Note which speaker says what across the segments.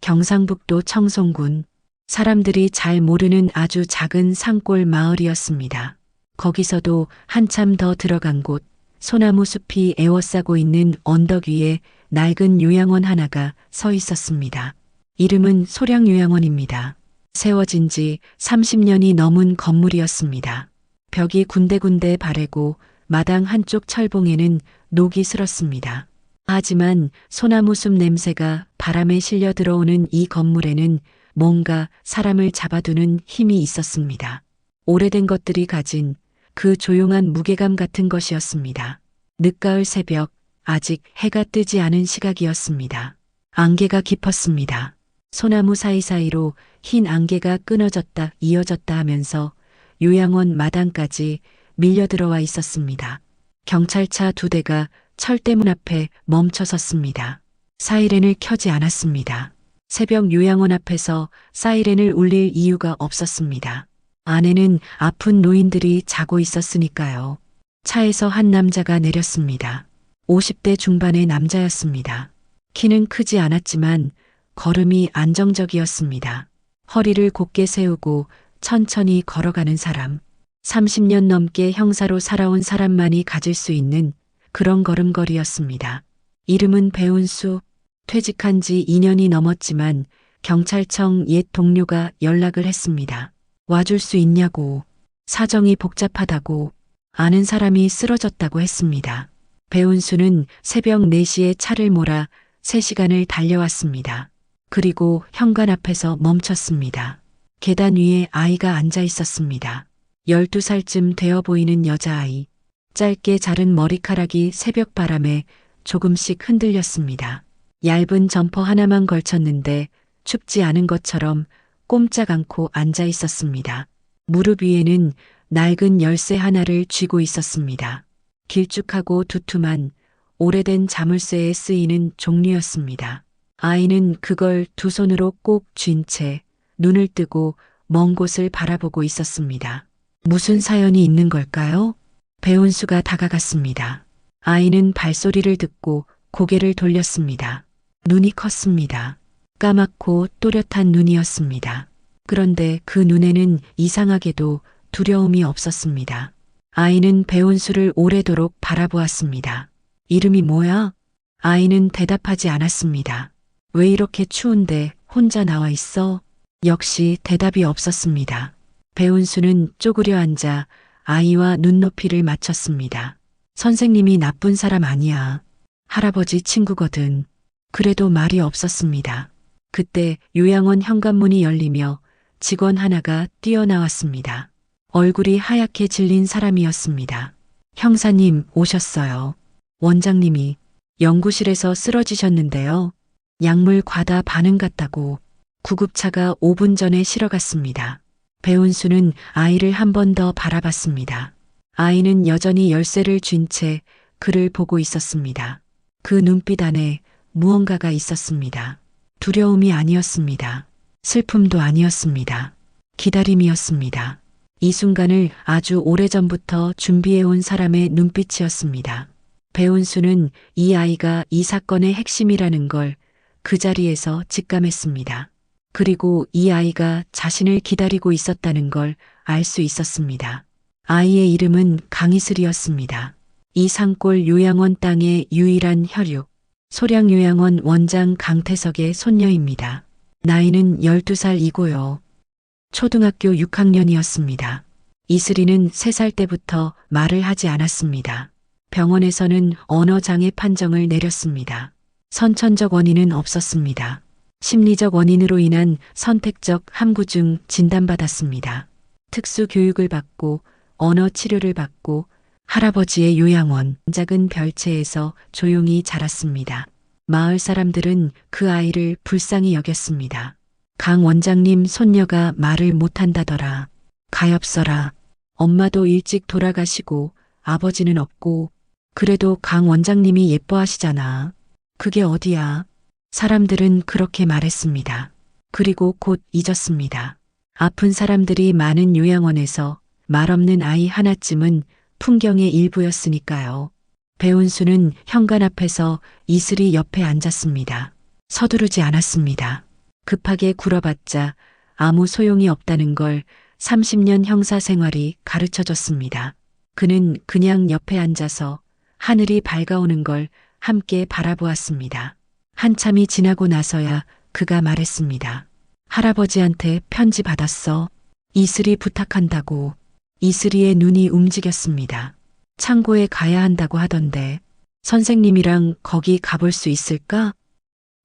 Speaker 1: 경상북도 청송군. 사람들이 잘 모르는 아주 작은 산골 마을이었습니다. 거기서도 한참 더 들어간 곳, 소나무 숲이 에워싸고 있는 언덕 위에 낡은 요양원 하나가 서 있었습니다. 이름은 소량요양원입니다. 세워진 지 30년이 넘은 건물이었습니다. 벽이 군데군데 바래고 마당 한쪽 철봉에는 녹이 슬었습니다. 하지만 소나무 숲 냄새가 바람에 실려 들어오는 이 건물에는 뭔가 사람을 잡아두는 힘이 있었습니다. 오래된 것들이 가진 그 조용한 무게감 같은 것이었습니다. 늦가을 새벽, 아직 해가 뜨지 않은 시각이었습니다. 안개가 깊었습니다. 소나무 사이사이로 흰 안개가 끊어졌다 이어졌다 하면서 요양원 마당까지 밀려 들어와 있었습니다. 경찰차 2대가 철대문 앞에 멈춰 섰습니다. 사이렌을 켜지 않았습니다. 새벽 요양원 앞에서 사이렌을 울릴 이유가 없었습니다. 안에는 아픈 노인들이 자고 있었으니까요. 차에서 한 남자가 내렸습니다. 50대 중반의 남자였습니다. 키는 크지 않았지만 걸음이 안정적이었습니다. 허리를 곧게 세우고 천천히 걸어가는 사람. 30년 넘게 형사로 살아온 사람만이 가질 수 있는 그런 걸음걸이였습니다. 이름은 배운수. 퇴직한 지 2년이 넘었지만 경찰청 옛 동료가 연락을 했습니다. 와줄 수 있냐고. 사정이 복잡하다고. 아는 사람이 쓰러졌다고 했습니다. 배운수는 새벽 4시에 차를 몰아 3시간을 달려왔습니다. 그리고 현관 앞에서 멈췄습니다. 계단 위에 아이가 앉아 있었습니다. 12살쯤 되어 보이는 여자아이. 짧게 자른 머리카락이 새벽 바람에 조금씩 흔들렸습니다. 얇은 점퍼 하나만 걸쳤는데 춥지 않은 것처럼 꼼짝 않고 앉아 있었습니다. 무릎 위에는 낡은 열쇠 하나를 쥐고 있었습니다. 길쭉하고 두툼한 오래된 자물쇠에 쓰이는 종류였습니다. 아이는 그걸 두 손으로 꼭 쥔 채 눈을 뜨고 먼 곳을 바라보고 있었습니다. 무슨 사연이 있는 걸까요? 배운수가 다가갔습니다. 아이는 발소리를 듣고 고개를 돌렸습니다. 눈이 컸습니다. 까맣고 또렷한 눈이었습니다. 그런데 그 눈에는 이상하게도 두려움이 없었습니다. 아이는 배운수를 오래도록 바라보았습니다. 이름이 뭐야? 아이는 대답하지 않았습니다. 왜 이렇게 추운데 혼자 나와 있어? 역시 대답이 없었습니다. 배운수는 쪼그려 앉아 아이와 눈높이를 맞췄습니다. 선생님이 나쁜 사람 아니야. 할아버지 친구거든. 그래도 말이 없었습니다. 그때 요양원 현관문이 열리며 직원 하나가 뛰어나왔습니다. 얼굴이 하얗게 질린 사람이었습니다. 형사님 오셨어요. 원장님이 연구실에서 쓰러지셨는데요. 약물 과다 반응 같다고. 구급차가 5분 전에 실어갔습니다. 배운수는 아이를 한 번 더 바라봤습니다. 아이는 여전히 열쇠를 쥔 채 그를 보고 있었습니다. 그 눈빛 안에 무언가가 있었습니다. 두려움이 아니었습니다. 슬픔도 아니었습니다. 기다림이었습니다. 이 순간을 아주 오래전부터 준비해온 사람의 눈빛이었습니다. 배운수는 이 아이가 이 사건의 핵심이라는 걸 그 자리에서 직감했습니다. 그리고 이 아이가 자신을 기다리고 있었다는 걸 알 수 있었습니다. 아이의 이름은 강이슬이었습니다. 이 산골 요양원 땅의 유일한 혈육, 소량요양원 원장 강태석의 손녀입니다. 나이는 12살이고요. 초등학교 6학년이었습니다. 이슬이는 3살 때부터 말을 하지 않았습니다. 병원에서는 언어장애 판정을 내렸습니다. 선천적 원인은 없었습니다. 심리적 원인으로 인한 선택적 함구증 진단받았습니다. 특수 교육을 받고 언어 치료를 받고 할아버지의 요양원 작은 별채에서 조용히 자랐습니다. 마을 사람들은 그 아이를 불쌍히 여겼습니다. 강 원장님 손녀가 말을 못한다더라. 가엾어라. 엄마도 일찍 돌아가시고 아버지는 없고 그래도 강 원장님이 예뻐하시잖아. 그게 어디야? 사람들은 그렇게 말했습니다. 그리고 곧 잊었습니다. 아픈 사람들이 많은 요양원에서 말없는 아이 하나쯤은 풍경의 일부였으니까요. 배운수는 현관 앞에서 이슬이 옆에 앉았습니다. 서두르지 않았습니다. 급하게 굴어봤자 아무 소용이 없다는 걸 30년 형사 생활이 가르쳐 줬습니다. 그는 그냥 옆에 앉아서 하늘이 밝아오는 걸 함께 바라보았습니다. 한참이 지나고 나서야 그가 말했습니다. 할아버지한테 편지 받았어. 이슬이 부탁한다고. 이슬이의 눈이 움직였습니다. 창고에 가야 한다고 하던데 선생님이랑 거기 가볼 수 있을까?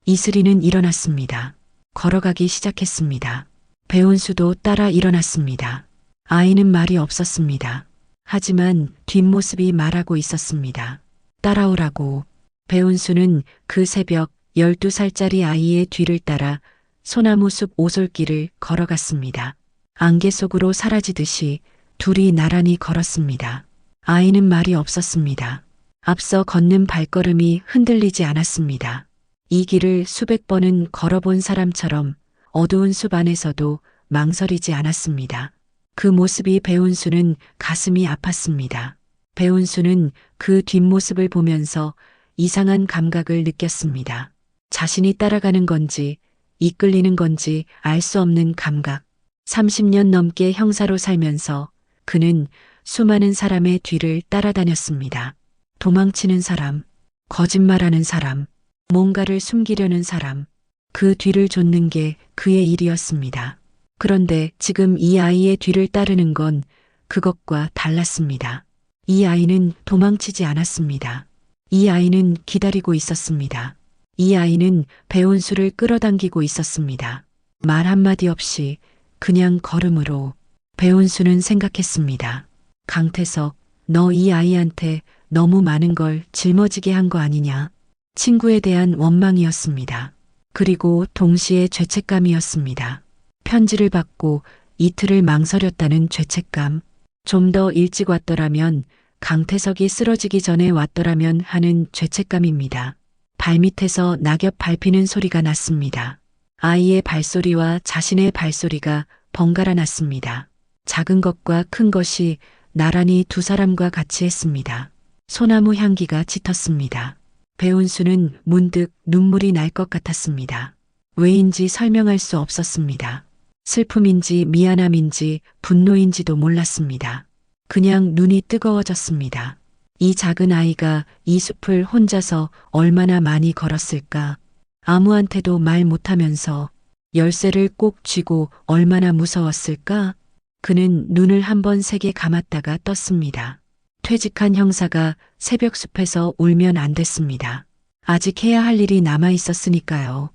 Speaker 1: 이슬이는 일어났습니다. 걸어가기 시작했습니다. 배운수도 따라 일어났습니다. 아이는 말이 없었습니다. 하지만 뒷모습이 말하고 있었습니다. 따라오라고. 배운수는 그 새벽 12살짜리 아이의 뒤를 따라 소나무 숲 오솔길을 걸어갔습니다. 안개 속으로 사라지듯이 둘이 나란히 걸었습니다. 아이는 말이 없었습니다. 앞서 걷는 발걸음이 흔들리지 않았습니다. 이 길을 수백 번은 걸어본 사람처럼 어두운 숲 안에서도 망설이지 않았습니다. 그 모습이 배운수는 가슴이 아팠습니다. 배운수는 그 뒷모습을 보면서 이상한 감각을 느꼈습니다. 자신이 따라가는 건지 이끌리는 건지 알 수 없는 감각. 30년 넘게 형사로 살면서 그는 수많은 사람의 뒤를 따라다녔습니다. 도망치는 사람, 거짓말하는 사람, 뭔가를 숨기려는 사람, 그 뒤를 쫓는 게 그의 일이었습니다. 그런데 지금 이 아이의 뒤를 따르는 건 그것과 달랐습니다. 이 아이는 도망치지 않았습니다. 이 아이는 기다리고 있었습니다. 이 아이는 배운수를 끌어당기고 있었습니다. 말 한마디 없이 그냥 걸음으로. 배운수는 생각했습니다. 강태석, 너 이 아이한테 너무 많은 걸 짊어지게 한 거 아니냐? 친구에 대한 원망이었습니다. 그리고 동시에 죄책감이었습니다. 편지를 받고 이틀을 망설였다는 죄책감. 좀 더 일찍 왔더라면, 강태석이 쓰러지기 전에 왔더라면 하는 죄책감입니다. 발밑에서 낙엽 밟히는 소리가 났습니다. 아이의 발소리와 자신의 발소리가 번갈아 났습니다. 작은 것과 큰 것이 나란히 두 사람과 같이 했습니다. 소나무 향기가 짙었습니다. 배운수는 문득 눈물이 날 것 같았습니다. 왜인지 설명할 수 없었습니다. 슬픔인지 미안함인지 분노인지도 몰랐습니다. 그냥 눈이 뜨거워졌습니다. 이 작은 아이가 이 숲을 혼자서 얼마나 많이 걸었을까? 아무한테도 말 못하면서 열쇠를 꼭 쥐고 얼마나 무서웠을까? 그는 눈을 한번 세게 감았다가 떴습니다. 퇴직한 형사가 새벽 숲에서 울면 안 됐습니다. 아직 해야 할 일이 남아 있었으니까요.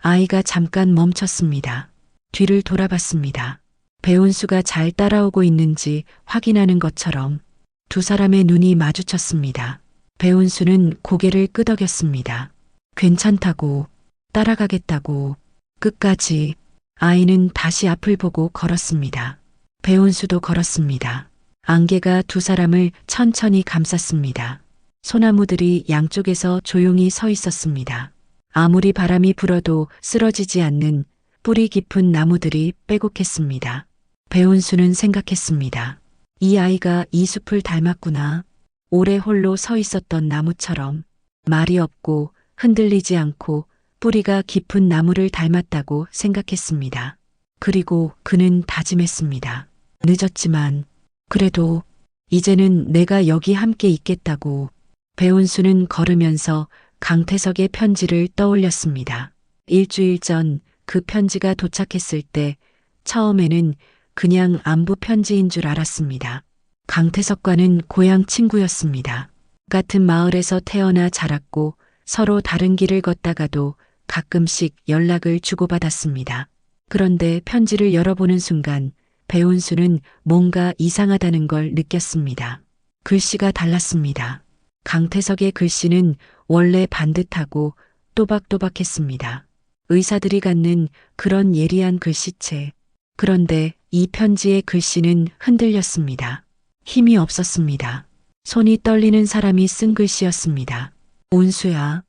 Speaker 1: 아이가 잠깐 멈췄습니다. 뒤를 돌아봤습니다. 배운수가 잘 따라오고 있는지 확인하는 것처럼 두 사람의 눈이 마주쳤습니다. 배운수는 고개를 끄덕였습니다. 괜찮다고, 따라가겠다고, 끝까지. 아이는 다시 앞을 보고 걸었습니다. 배운수도 걸었습니다. 안개가 두 사람을 천천히 감쌌습니다. 소나무들이 양쪽에서 조용히 서 있었습니다. 아무리 바람이 불어도 쓰러지지 않는 뿌리 깊은 나무들이 빼곡했습니다. 배운수는 생각했습니다. 이 아이가 이 숲을 닮았구나. 오래 홀로 서 있었던 나무처럼 말이 없고 흔들리지 않고 뿌리가 깊은 나무를 닮았다고 생각했습니다. 그리고 그는 다짐했습니다. 늦었지만 그래도 이제는 내가 여기 함께 있겠다고. 배운수는 걸으면서 강태석의 편지를 떠올렸습니다. 일주일 전 그 편지가 도착했을 때 처음에는 그냥 안부 편지인 줄 알았습니다. 강태석과는 고향 친구였습니다. 같은 마을에서 태어나 자랐고 서로 다른 길을 걷다가도 가끔씩 연락을 주고받았습니다. 그런데 편지를 열어보는 순간 배운수는 뭔가 이상하다는 걸 느꼈습니다. 글씨가 달랐습니다. 강태석의 글씨는 원래 반듯하고 또박또박했습니다. 의사들이 갖는 그런 예리한 글씨체. 그런데 이 편지의 글씨는 흔들렸습니다. 힘이 없었습니다. 손이 떨리는 사람이 쓴 글씨였습니다. 운수야,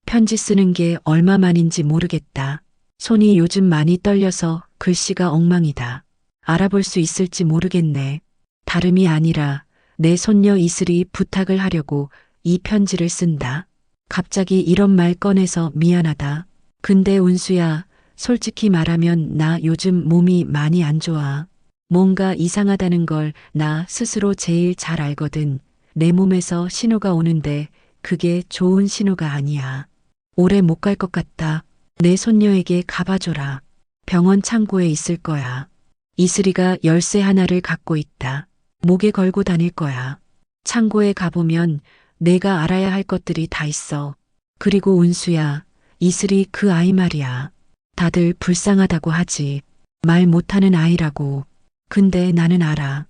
Speaker 1: 편지 쓰는 게 얼마만인지 모르겠다. 손이 요즘 많이 떨려서 글씨가 엉망이다. 알아볼 수 있을지 모르겠네. 다름이 아니라 내 손녀 이슬이 부탁을 하려고 이 편지를 쓴다. 갑자기 이런 말 꺼내서 미안하다. 근데 운수야, 솔직히 말하면 나 요즘 몸이 많이 안 좋아. 뭔가 이상하다는 걸 나 스스로 제일 잘 알거든. 내 몸에서 신호가 오는데 그게 좋은 신호가 아니야. 오래 못 갈 것 같다. 내 손녀에게 가봐줘라. 병원 창고에 있을 거야. 이슬이가 열쇠 하나를 갖고 있다. 목에 걸고 다닐 거야. 창고에 가보면 내가 알아야 할 것들이 다 있어. 그리고 운수야, 이슬이 그 아이 말이야. 다들 불쌍하다고 하지. 말 못하는 아이라고. 근데 나는 알아.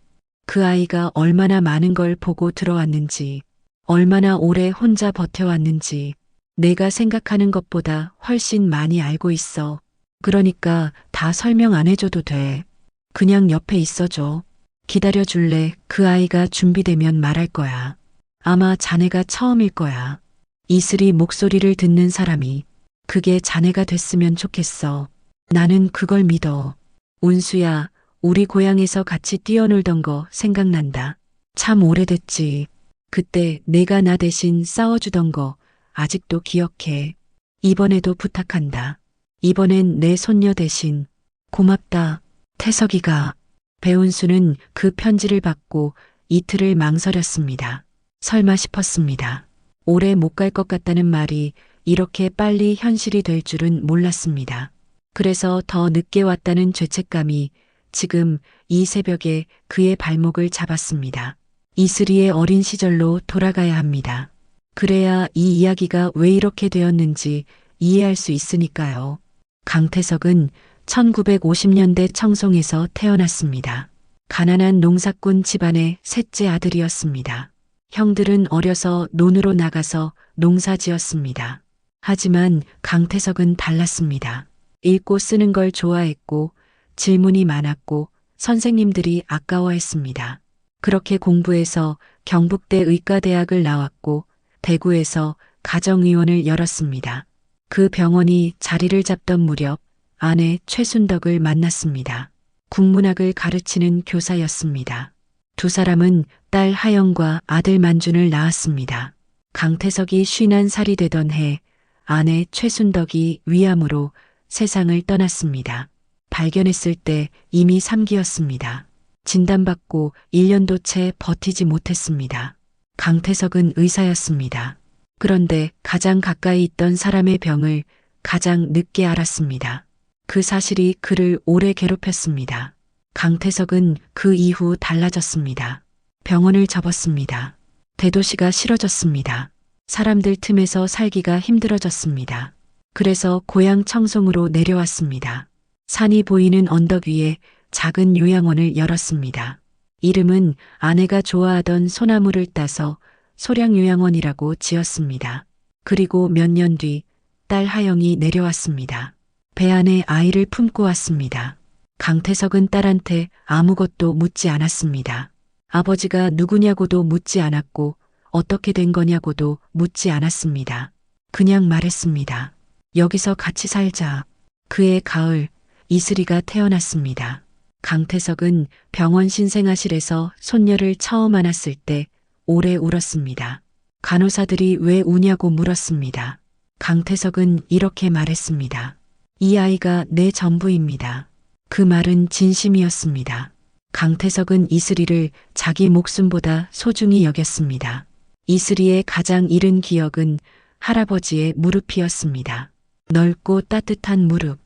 Speaker 1: 그 아이가 얼마나 많은 걸 보고 들어왔는지, 얼마나 오래 혼자 버텨왔는지, 내가 생각하는 것보다 훨씬 많이 알고 있어. 그러니까 다 설명 안 해줘도 돼. 그냥 옆에 있어줘. 기다려줄래? 그 아이가 준비되면 말할 거야. 아마 자네가 처음일 거야. 이슬이 목소리를 듣는 사람이 그게 자네가 됐으면 좋겠어. 나는 그걸 믿어. 운수야, 우리 고향에서 같이 뛰어놀던 거 생각난다. 참 오래됐지. 그때 내가 나 대신 싸워주던 거 아직도 기억해. 이번에도 부탁한다. 이번엔 내 손녀 대신. 고맙다. 태석이가. 배운수는 그 편지를 받고 이틀을 망설였습니다. 설마 싶었습니다. 오래 못 갈 것 같다는 말이 이렇게 빨리 현실이 될 줄은 몰랐습니다. 그래서 더 늦게 왔다는 죄책감이 지금 이 새벽에 그의 발목을 잡았습니다. 이슬이의 어린 시절로 돌아가야 합니다. 그래야 이 이야기가 왜 이렇게 되었는지 이해할 수 있으니까요. 강태석은 1950년대 청송에서 태어났습니다. 가난한 농사꾼 집안의 셋째 아들이었습니다. 형들은 어려서 논으로 나가서 농사 지었습니다. 하지만 강태석은 달랐습니다. 읽고 쓰는 걸 좋아했고 질문이 많았고 선생님들이 아까워했습니다. 그렇게 공부해서 경북대 의과대학을 나왔고 대구에서 가정의원을 열었습니다. 그 병원이 자리를 잡던 무렵 아내 최순덕을 만났습니다. 국문학을 가르치는 교사였습니다. 두 사람은 딸 하영과 아들 만준을 낳았습니다. 강태석이 51살이 되던 해 아내 최순덕이 위암으로 세상을 떠났습니다. 발견했을 때 이미 3기였습니다. 진단받고 1년도 채 버티지 못했습니다. 강태석은 의사였습니다. 그런데 가장 가까이 있던 사람의 병을 가장 늦게 알았습니다. 그 사실이 그를 오래 괴롭혔습니다. 강태석은 그 이후 달라졌습니다. 병원을 접었습니다. 대도시가 싫어졌습니다. 사람들 틈에서 살기가 힘들어졌습니다. 그래서 고향 청송으로 내려왔습니다. 산이 보이는 언덕 위에 작은 요양원을 열었습니다. 이름은 아내가 좋아하던 소나무를 따서 소량요양원이라고 지었습니다. 그리고 몇 년 뒤 딸 하영이 내려왔습니다. 배 안에 아이를 품고 왔습니다. 강태석은 딸한테 아무것도 묻지 않았습니다. 아버지가 누구냐고도 묻지 않았고 어떻게 된 거냐고도 묻지 않았습니다. 그냥 말했습니다. 여기서 같이 살자. 그해 가을 이슬이가 태어났습니다. 강태석은 병원 신생아실에서 손녀를 처음 안았을 때 오래 울었습니다. 간호사들이 왜 우냐고 물었습니다. 강태석은 이렇게 말했습니다. 이 아이가 내 전부입니다. 그 말은 진심이었습니다. 강태석은 이슬이를 자기 목숨보다 소중히 여겼습니다. 이슬이의 가장 이른 기억은 할아버지의 무릎이었습니다. 넓고 따뜻한 무릎.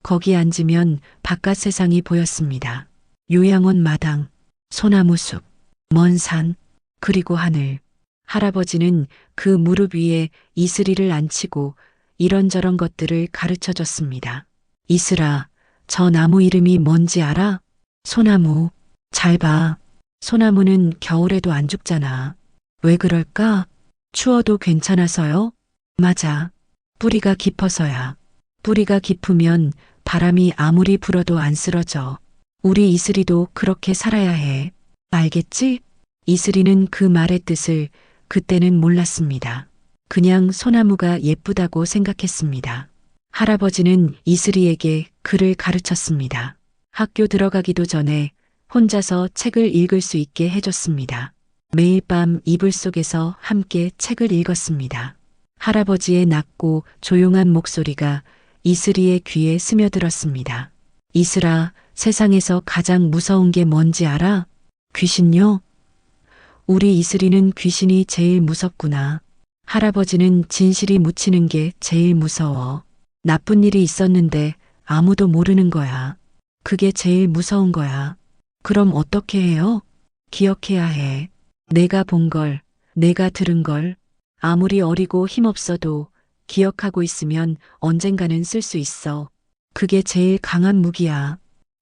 Speaker 1: 거기 앉으면 바깥 세상이 보였습니다. 요양원 마당, 소나무 숲, 먼 산, 그리고 하늘. 할아버지는 그 무릎 위에 이슬이를 앉히고 이런저런 것들을 가르쳐 줬습니다. 이슬아, 저 나무 이름이 뭔지 알아? 소나무. 잘 봐. 소나무는 겨울에도 안 죽잖아. 왜 그럴까? 추워도 괜찮아서요? 맞아. 뿌리가 깊어서야. 뿌리가 깊으면 바람이 아무리 불어도 안 쓰러져. 우리 이슬이도 그렇게 살아야 해. 알겠지? 이슬이는 그 말의 뜻을 그때는 몰랐습니다. 그냥 소나무가 예쁘다고 생각했습니다. 할아버지는 이슬이에게 글을 가르쳤습니다. 학교 들어가기도 전에 혼자서 책을 읽을 수 있게 해줬습니다. 매일 밤 이불 속에서 함께 책을 읽었습니다. 할아버지의 낮고 조용한 목소리가 이슬이의 귀에 스며들었습니다. 이슬아, 세상에서 가장 무서운 게 뭔지 알아? 귀신요? 우리 이슬이는 귀신이 제일 무섭구나. 할아버지는 진실이 묻히는 게 제일 무서워. 나쁜 일이 있었는데 아무도 모르는 거야. 그게 제일 무서운 거야. 그럼 어떻게 해요? 기억해야 해. 내가 본 걸, 내가 들은 걸, 아무리 어리고 힘없어도 기억하고 있으면 언젠가는 쓸 수 있어. 그게 제일 강한 무기야.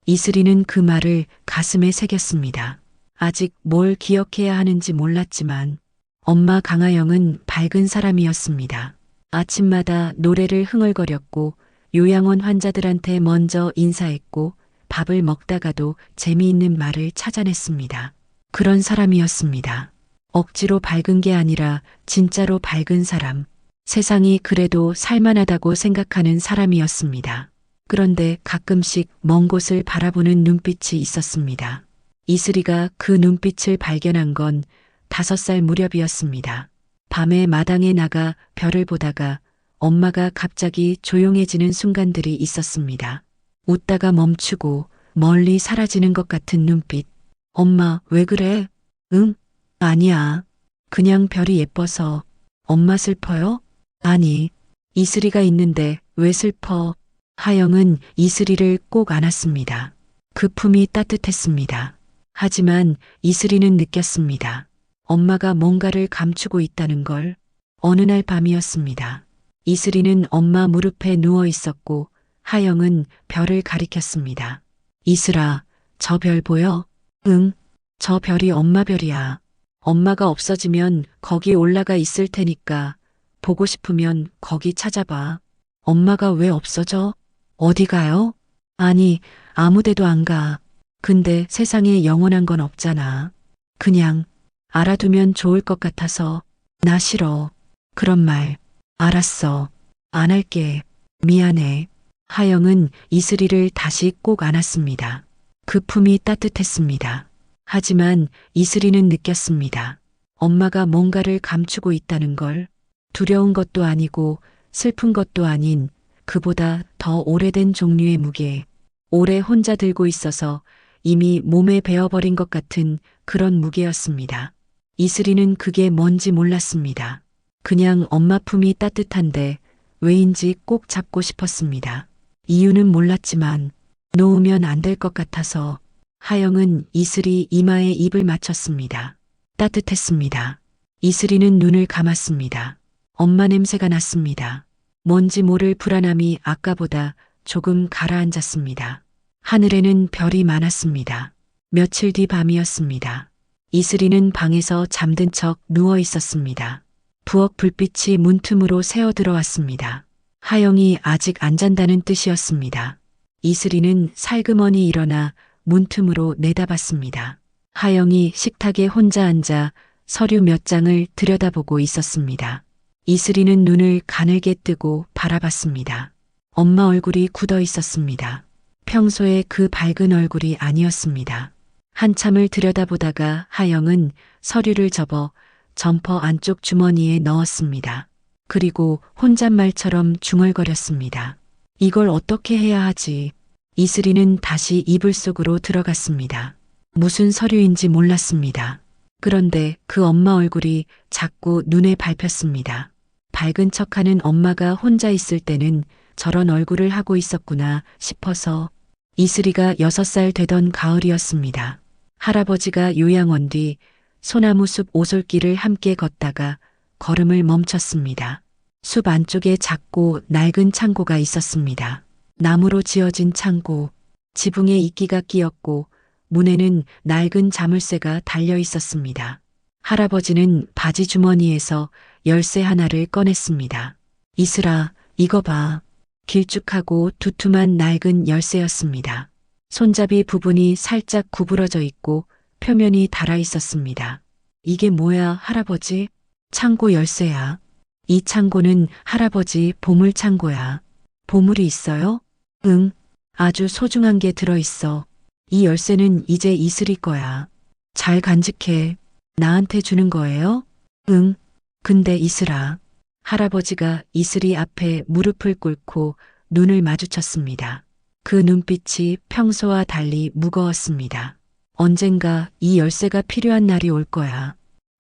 Speaker 1: 이슬이는 그 말을 가슴에 새겼습니다. 아직 뭘 기억해야 하는지 몰랐지만 엄마 강아영은 밝은 사람이었습니다. 아침마다 노래를 흥얼거렸고 요양원 환자들한테 먼저 인사했고 밥을 먹다가도 재미있는 말을 찾아냈습니다. 그런 사람이었습니다. 억지로 밝은 게 아니라 진짜로 밝은 사람. 세상이 그래도 살만하다고 생각하는 사람이었습니다. 그런데 가끔씩 먼 곳을 바라보는 눈빛이 있었습니다. 이슬이가 그 눈빛을 발견한 건 5살 무렵이었습니다. 밤에 마당에 나가 별을 보다가 엄마가 갑자기 조용해지는 순간들이 있었습니다. 웃다가 멈추고 멀리 사라지는 것 같은 눈빛. 엄마, 왜 그래? 응? 아니야. 그냥 별이 예뻐서. 엄마 슬퍼요? 아니. 이슬이가 있는데 왜 슬퍼? 하영은 이슬이를 꼭 안았습니다. 그 품이 따뜻했습니다. 하지만 이슬이는 느꼈습니다. 엄마가 뭔가를 감추고 있다는 걸. 어느 날 밤이었습니다. 이슬이는 엄마 무릎에 누워 있었고 하영은 별을 가리켰습니다. 이슬아, 저 별 보여? 응, 저 별이 엄마 별이야. 엄마가 없어지면 거기 올라가 있을 테니까 보고 싶으면 거기 찾아봐. 엄마가 왜 없어져? 어디 가요? 아니, 아무 데도 안 가. 근데 세상에 영원한 건 없잖아. 그냥 알아두면 좋을 것 같아서. 나 싫어. 그런 말. 알았어. 안 할게. 미안해. 하영은 이슬이를 다시 꼭 안았습니다. 그 품이 따뜻했습니다. 하지만 이슬이는 느꼈습니다. 엄마가 뭔가를 감추고 있다는 걸. 두려운 것도 아니고 슬픈 것도 아닌 그보다 더 오래된 종류의 무게. 오래 혼자 들고 있어서 이미 몸에 배어버린 것 같은 그런 무게였습니다. 이슬이는 그게 뭔지 몰랐습니다. 그냥 엄마 품이 따뜻한데 왜인지 꼭 잡고 싶었습니다. 이유는 몰랐지만 놓으면 안 될 것 같아서. 하영은 이슬이 이마에 입을 맞췄습니다. 따뜻했습니다. 이슬이는 눈을 감았습니다. 엄마 냄새가 났습니다. 뭔지 모를 불안함이 아까보다 조금 가라앉았습니다. 하늘에는 별이 많았습니다. 며칠 뒤 밤이었습니다. 이슬이는 방에서 잠든 척 누워 있었습니다. 부엌 불빛이 문틈으로 새어 들어왔습니다. 하영이 아직 안 잔다는 뜻이었습니다. 이슬이는 살그머니 일어나 문틈으로 내다봤습니다. 하영이 식탁에 혼자 앉아 서류 몇 장을 들여다보고 있었습니다. 이슬이는 눈을 가늘게 뜨고 바라봤습니다. 엄마 얼굴이 굳어 있었습니다. 평소에 그 밝은 얼굴이 아니었습니다. 한참을 들여다보다가 하영은 서류를 접어 점퍼 안쪽 주머니에 넣었습니다. 그리고 혼잣말처럼 중얼거렸습니다. 이걸 어떻게 해야 하지? 이슬이는 다시 이불 속으로 들어갔습니다. 무슨 서류인지 몰랐습니다. 그런데 그 엄마 얼굴이 자꾸 눈에 밟혔습니다. 밝은 척하는 엄마가 혼자 있을 때는 저런 얼굴을 하고 있었구나 싶어서. 이슬이가 6살 되던 가을이었습니다. 할아버지가 요양원 뒤 소나무 숲 오솔길을 함께 걷다가 걸음을 멈췄습니다. 숲 안쪽에 작고 낡은 창고가 있었습니다. 나무로 지어진 창고, 지붕에 이끼가 끼었고 문에는 낡은 자물쇠가 달려 있었습니다. 할아버지는 바지 주머니에서 열쇠 하나를 꺼냈습니다. 이슬아, 이거 봐. 길쭉하고 두툼한 낡은 열쇠였습니다. 손잡이 부분이 살짝 구부러져 있고 표면이 닳아 있었습니다. 이게 뭐야, 할아버지? 창고 열쇠야. 이 창고는 할아버지 보물 창고야. 보물이 있어요? 응, 아주 소중한 게 들어있어. 이 열쇠는 이제 이슬이 거야. 잘 간직해. 나한테 주는 거예요? 응. 근데 이슬아. 할아버지가 이슬이 앞에 무릎을 꿇고 눈을 마주쳤습니다. 그 눈빛이 평소와 달리 무거웠습니다. 언젠가 이 열쇠가 필요한 날이 올 거야.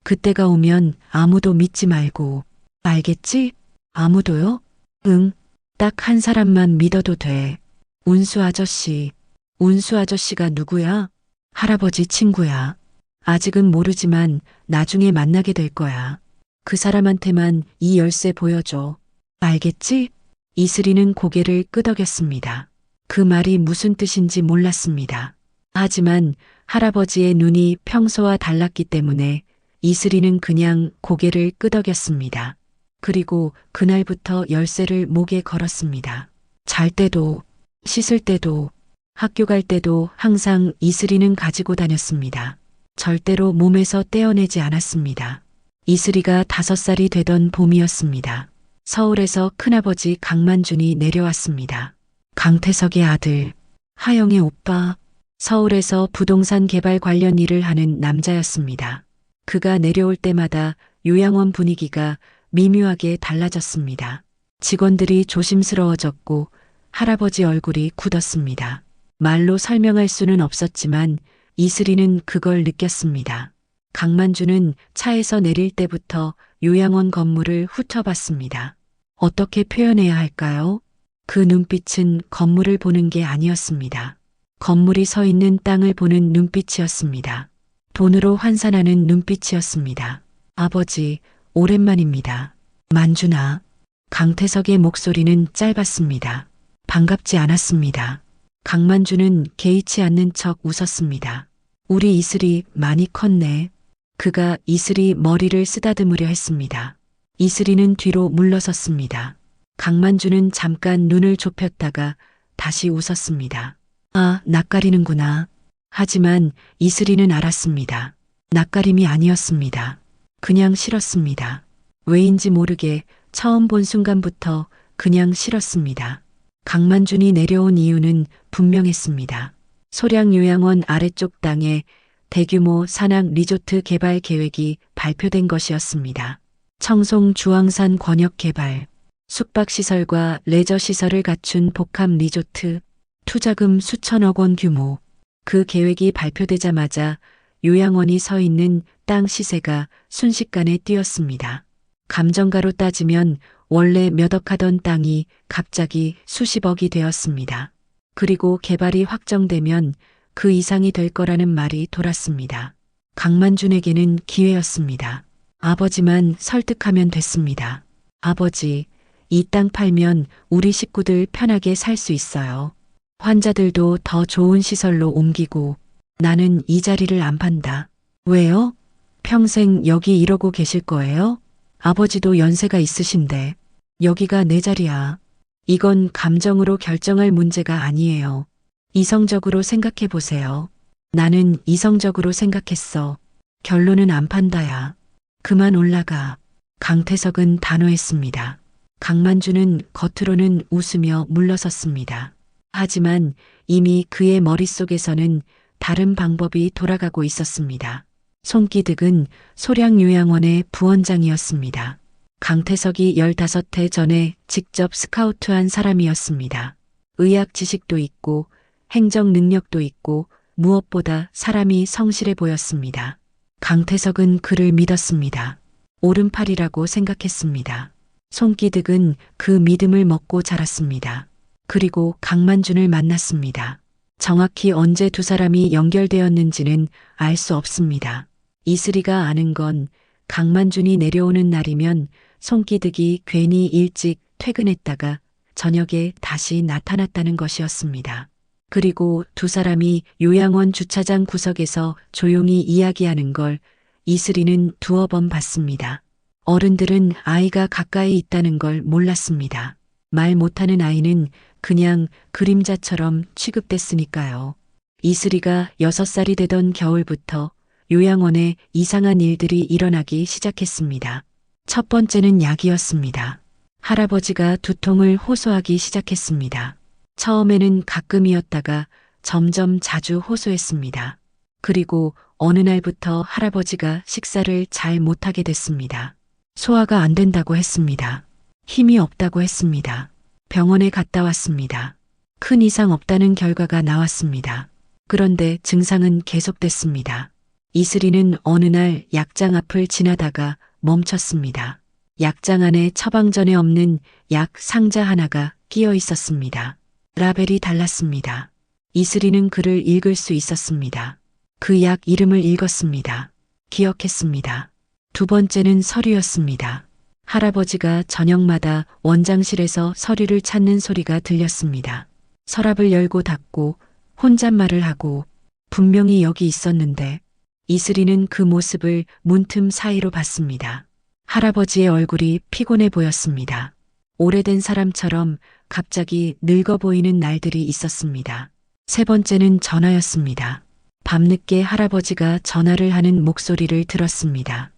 Speaker 1: 그때가 오면 아무도 믿지 말고. 알겠지? 아무도요? 응. 딱 한 사람만 믿어도 돼. 운수 아저씨. 운수 아저씨가 누구야? 할아버지 친구야. 아직은 모르지만 나중에 만나게 될 거야. 그 사람한테만 이 열쇠 보여줘. 알겠지? 이슬이는 고개를 끄덕였습니다. 그 말이 무슨 뜻인지 몰랐습니다. 하지만 할아버지의 눈이 평소와 달랐기 때문에 이슬이는 그냥 고개를 끄덕였습니다. 그리고 그날부터 열쇠를 목에 걸었습니다. 잘 때도, 씻을 때도, 학교 갈 때도 항상 이슬이는 가지고 다녔습니다. 절대로 몸에서 떼어내지 않았습니다. 이슬이가 5살이 되던 봄이었습니다. 서울에서 큰아버지 강만준이 내려왔습니다. 강태석의 아들, 하영의 오빠, 서울에서 부동산 개발 관련 일을 하는 남자였습니다. 그가 내려올 때마다 요양원 분위기가 미묘하게 달라졌습니다. 직원들이 조심스러워졌고 할아버지 얼굴이 굳었습니다. 말로 설명할 수는 없었지만 이슬이는 그걸 느꼈습니다. 강만주는 차에서 내릴 때부터 요양원 건물을 훑어봤습니다. 어떻게 표현해야 할까요? 그 눈빛은 건물을 보는 게 아니었습니다. 건물이 서 있는 땅을 보는 눈빛이었습니다. 돈으로 환산하는 눈빛이었습니다. 아버지, 오랜만입니다. 만준아. 강태석의 목소리는 짧았습니다. 반갑지 않았습니다. 강만주는 개의치 않는 척 웃었습니다. 우리 이슬이 많이 컸네. 그가 이슬이 머리를 쓰다듬으려 했습니다. 이슬이는 뒤로 물러섰습니다. 강만주는 잠깐 눈을 좁혔다가 다시 웃었습니다. 아, 낯가리는구나. 하지만 이슬이는 알았습니다. 낯가림이 아니었습니다. 그냥 싫었습니다. 왜인지 모르게 처음 본 순간부터 그냥 싫었습니다. 강만준이 내려온 이유는 분명했습니다. 소량요양원 아래쪽 땅에 대규모 산악 리조트 개발 계획이 발표된 것이었습니다. 청송 주황산 권역 개발, 숙박시설과 레저시설을 갖춘 복합 리조트, 투자금 수천억 원 규모. 그 계획이 발표되자마자 요양원이 서 있는 땅 시세가 순식간에 뛰었습니다. 감정가로 따지면 원래 몇 억 하던 땅이 갑자기 수십억이 되었습니다. 그리고 개발이 확정되면 그 이상이 될 거라는 말이 돌았습니다. 강만준에게는 기회였습니다. 아버지만 설득하면 됐습니다. 아버지, 이 땅 팔면 우리 식구들 편하게 살 수 있어요. 환자들도 더 좋은 시설로 옮기고 나는 이 자리를 안 판다. 왜요? 평생 여기 이러고 계실 거예요? 아버지도 연세가 있으신데 여기가 내 자리야. 이건 감정으로 결정할 문제가 아니에요. 이성적으로 생각해 보세요. 나는 이성적으로 생각했어. 결론은 안 판다야. 그만 올라가. 강태석은 단호했습니다. 강만주는 겉으로는 웃으며 물러섰습니다. 하지만 이미 그의 머릿속에서는 다른 방법이 돌아가고 있었습니다. 손기득은 소량요양원의 부원장이었습니다. 강태석이 15해 전에 직접 스카우트한 사람이었습니다. 의학 지식도 있고 행정 능력도 있고 무엇보다 사람이 성실해 보였습니다. 강태석은 그를 믿었습니다. 오른팔이라고 생각했습니다. 손기득은 그 믿음을 먹고 자랐습니다. 그리고 강만준을 만났습니다. 정확히 언제 두 사람이 연결되었는지는 알 수 없습니다. 이슬이가 아는 건 강만준이 내려오는 날이면 손기득이 괜히 일찍 퇴근했다가 저녁에 다시 나타났다는 것이었습니다. 그리고 두 사람이 요양원 주차장 구석에서 조용히 이야기하는 걸 이슬이는 두어 번 봤습니다. 어른들은 아이가 가까이 있다는 걸 몰랐습니다. 말 못하는 아이는 그냥 그림자처럼 취급됐으니까요. 이슬이가 6살이 되던 겨울부터 요양원에 이상한 일들이 일어나기 시작했습니다. 첫 번째는 약이었습니다. 할아버지가 두통을 호소하기 시작했습니다. 처음에는 가끔이었다가 점점 자주 호소했습니다. 그리고 어느 날부터 할아버지가 식사를 잘 못하게 됐습니다. 소화가 안 된다고 했습니다. 힘이 없다고 했습니다. 병원에 갔다 왔습니다. 큰 이상 없다는 결과가 나왔습니다. 그런데 증상은 계속됐습니다. 이슬이는 어느 날 약장 앞을 지나다가 멈췄습니다. 약장 안에 처방전에 없는 약 상자 하나가 끼어 있었습니다. 라벨이 달랐습니다. 이슬이는 글을 읽을 수 있었습니다. 그 약 이름을 읽었습니다. 기억했습니다. 두 번째는 서류였습니다. 할아버지가 저녁마다 원장실에서 서류를 찾는 소리가 들렸습니다. 서랍을 열고 닫고 혼잣말을 하고 분명히 여기 있었는데 이슬이는 그 모습을 문틈 사이로 봤습니다. 할아버지의 얼굴이 피곤해 보였습니다. 오래된 사람처럼 갑자기 늙어 보이는 날들이 있었습니다. 세 번째는 전화였습니다. 밤늦게 할아버지가 전화를 하는 목소리를 들었습니다.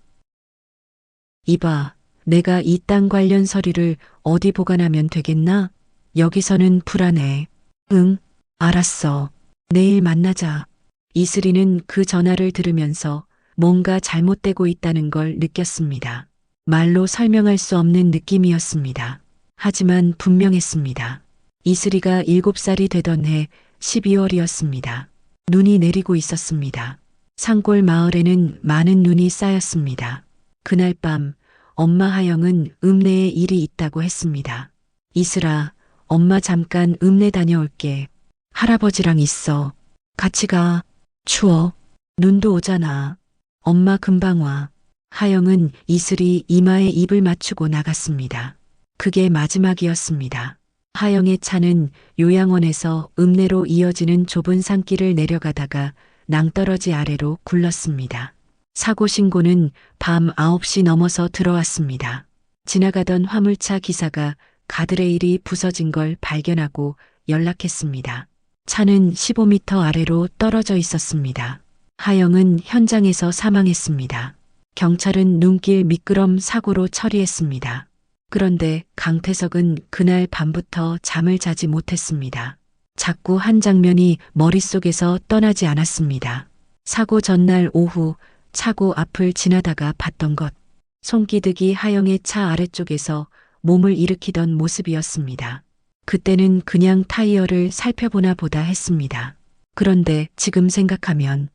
Speaker 1: 이봐, 내가 이 땅 관련 서류를 어디 보관하면 되겠나? 여기서는 불안해. 응, 알았어. 내일 만나자. 이슬이는 그 전화를 들으면서 뭔가 잘못되고 있다는 걸 느꼈습니다. 말로 설명할 수 없는 느낌이었습니다. 하지만 분명했습니다. 이슬이가 7살이 되던 해 12월이었습니다. 눈이 내리고 있었습니다. 산골 마을에는 많은 눈이 쌓였습니다. 그날 밤 엄마 하영은 읍내에 일이 있다고 했습니다. 이슬아, 엄마 잠깐 읍내 다녀올게. 할아버지랑 있어. 같이 가. 추워. 눈도 오잖아. 엄마 금방 와. 하영은 이슬이 이마에 입을 맞추고 나갔습니다. 그게 마지막이었습니다. 하영의 차는 요양원에서 읍내로 이어지는 좁은 산길을 내려가다가 낭떠러지 아래로 굴렀습니다. 사고 신고는 밤 9시 넘어서 들어왔습니다. 지나가던 화물차 기사가 가드레일이 부서진 걸 발견하고 연락했습니다. 차는 15m 아래로 떨어져 있었습니다. 하영은 현장에서 사망했습니다. 경찰은 눈길 미끄럼 사고로 처리했습니다. 그런데 강태석은 그날 밤부터 잠을 자지 못했습니다. 자꾸 한 장면이 머릿속에서 떠나지 않았습니다. 사고 전날 오후 차고 앞을 지나다가 봤던 것. 손기득이 하영의 차 아래쪽에서 몸을 일으키던 모습이었습니다. 그때는 그냥 타이어를 살펴보나 보다 했습니다. 그런데 지금 생각하면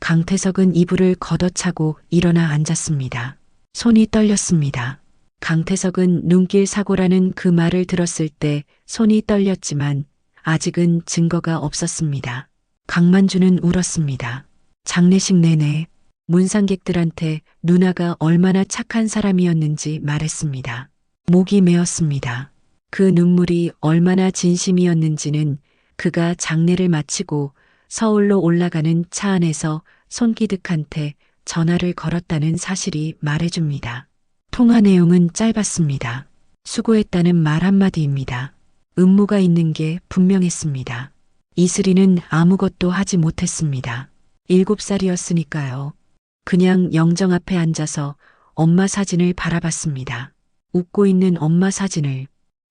Speaker 1: 강태석은 이불을 걷어차고 일어나 앉았습니다. 손이 떨렸습니다. 강태석은 눈길 사고라는 그 말을 들었을 때 손이 떨렸지만 아직은 증거가 없었습니다. 강만주는 울었습니다. 장례식 내내 문상객들한테 누나가 얼마나 착한 사람이었는지 말했습니다. 목이 메었습니다. 그 눈물이 얼마나 진심이었는지는 그가 장례를 마치고 서울로 올라가는 차 안에서 손기득한테 전화를 걸었다는 사실이 말해줍니다. 통화 내용은 짧았습니다. 수고했다는 말 한마디입니다. 음모가 있는 게 분명했습니다. 이슬이는 아무것도 하지 못했습니다. 7살이었으니까요. 그냥 영정 앞에 앉아서 엄마 사진을 바라봤습니다. 웃고 있는 엄마 사진을.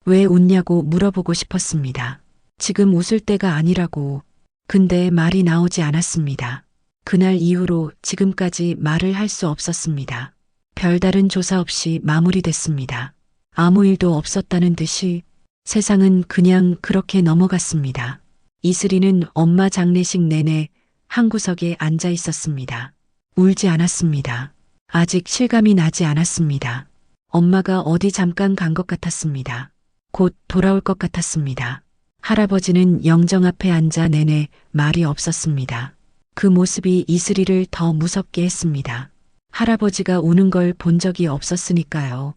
Speaker 1: 왜 웃냐고 물어보고 싶었습니다. 지금 웃을 때가 아니라고. 근데 말이 나오지 않았습니다. 그날 이후로 지금까지 말을 할 수 없었습니다. 별다른 조사 없이 마무리됐습니다. 아무 일도 없었다는 듯이 세상은 그냥 그렇게 넘어갔습니다. 이슬이는 엄마 장례식 내내 한 구석에 앉아 있었습니다. 울지 않았습니다. 아직 실감이 나지 않았습니다. 엄마가 어디 잠깐 간 것 같았습니다. 곧 돌아올 것 같았습니다. 할아버지는 영정 앞에 앉아 내내 말이 없었습니다. 그 모습이 이슬이를 더 무섭게 했습니다. 할아버지가 우는 걸 본 적이 없었으니까요.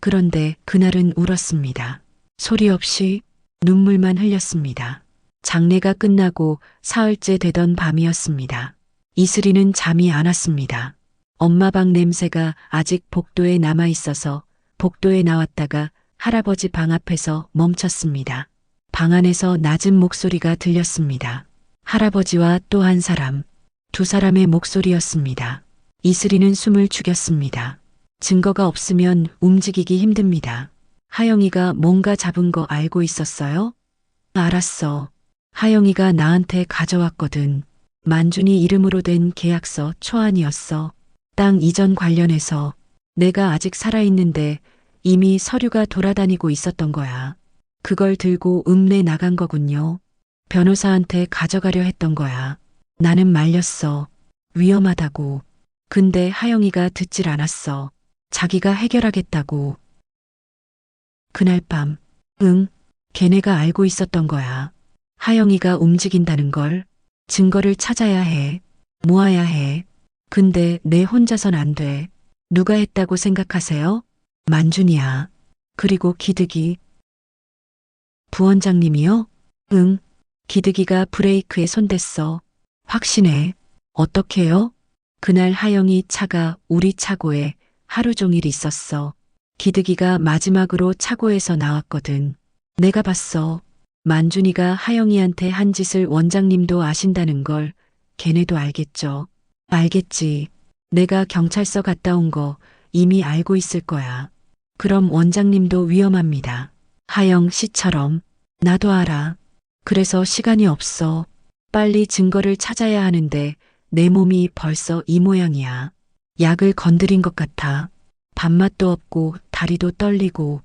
Speaker 1: 그런데 그날은 울었습니다. 소리 없이 눈물만 흘렸습니다. 장례가 끝나고 사흘째 되던 밤이었습니다. 이슬이는 잠이 안 왔습니다. 엄마 방 냄새가 아직 복도에 남아 있어서 복도에 나왔다가 할아버지 방 앞에서 멈췄습니다. 방 안에서 낮은 목소리가 들렸습니다. 할아버지와 또 한 사람, 두 사람의 목소리였습니다. 이슬이는 숨을 죽였습니다. 증거가 없으면 움직이기 힘듭니다. 하영이가 뭔가 잡은 거 알고 있었어요? 알았어. 하영이가 나한테 가져왔거든. 만준이 이름으로 된 계약서 초안이었어. 땅 이전 관련해서. 내가 아직 살아있는데 이미 서류가 돌아다니고 있었던 거야. 그걸 들고 읍내 나간 거군요. 변호사한테 가져가려 했던 거야. 나는 말렸어. 위험하다고. 근데 하영이가 듣질 않았어. 자기가 해결하겠다고. 그날 밤, 응, 걔네가 알고 있었던 거야. 하영이가 움직인다는 걸. 증거를 찾아야 해. 모아야 해. 근데 내 혼자선 안 돼. 누가 했다고 생각하세요? 만준이야. 그리고 기득이. 부원장님이요? 응. 기득이가 브레이크에 손댔어. 확신해. 어떻게요? 그날 하영이 차가 우리 차고에 하루 종일 있었어. 기득이가 마지막으로 차고에서 나왔거든. 내가 봤어. 만준이가 하영이한테 한 짓을 원장님도 아신다는 걸 걔네도 알겠죠. 알겠지. 내가 경찰서 갔다 온 거 이미 알고 있을 거야. 그럼 원장님도 위험합니다. 하영 씨처럼. 나도 알아. 그래서 시간이 없어. 빨리 증거를 찾아야 하는데 내 몸이 벌써 이 모양이야. 약을 건드린 것 같아. 밥맛도 없고 다리도 떨리고.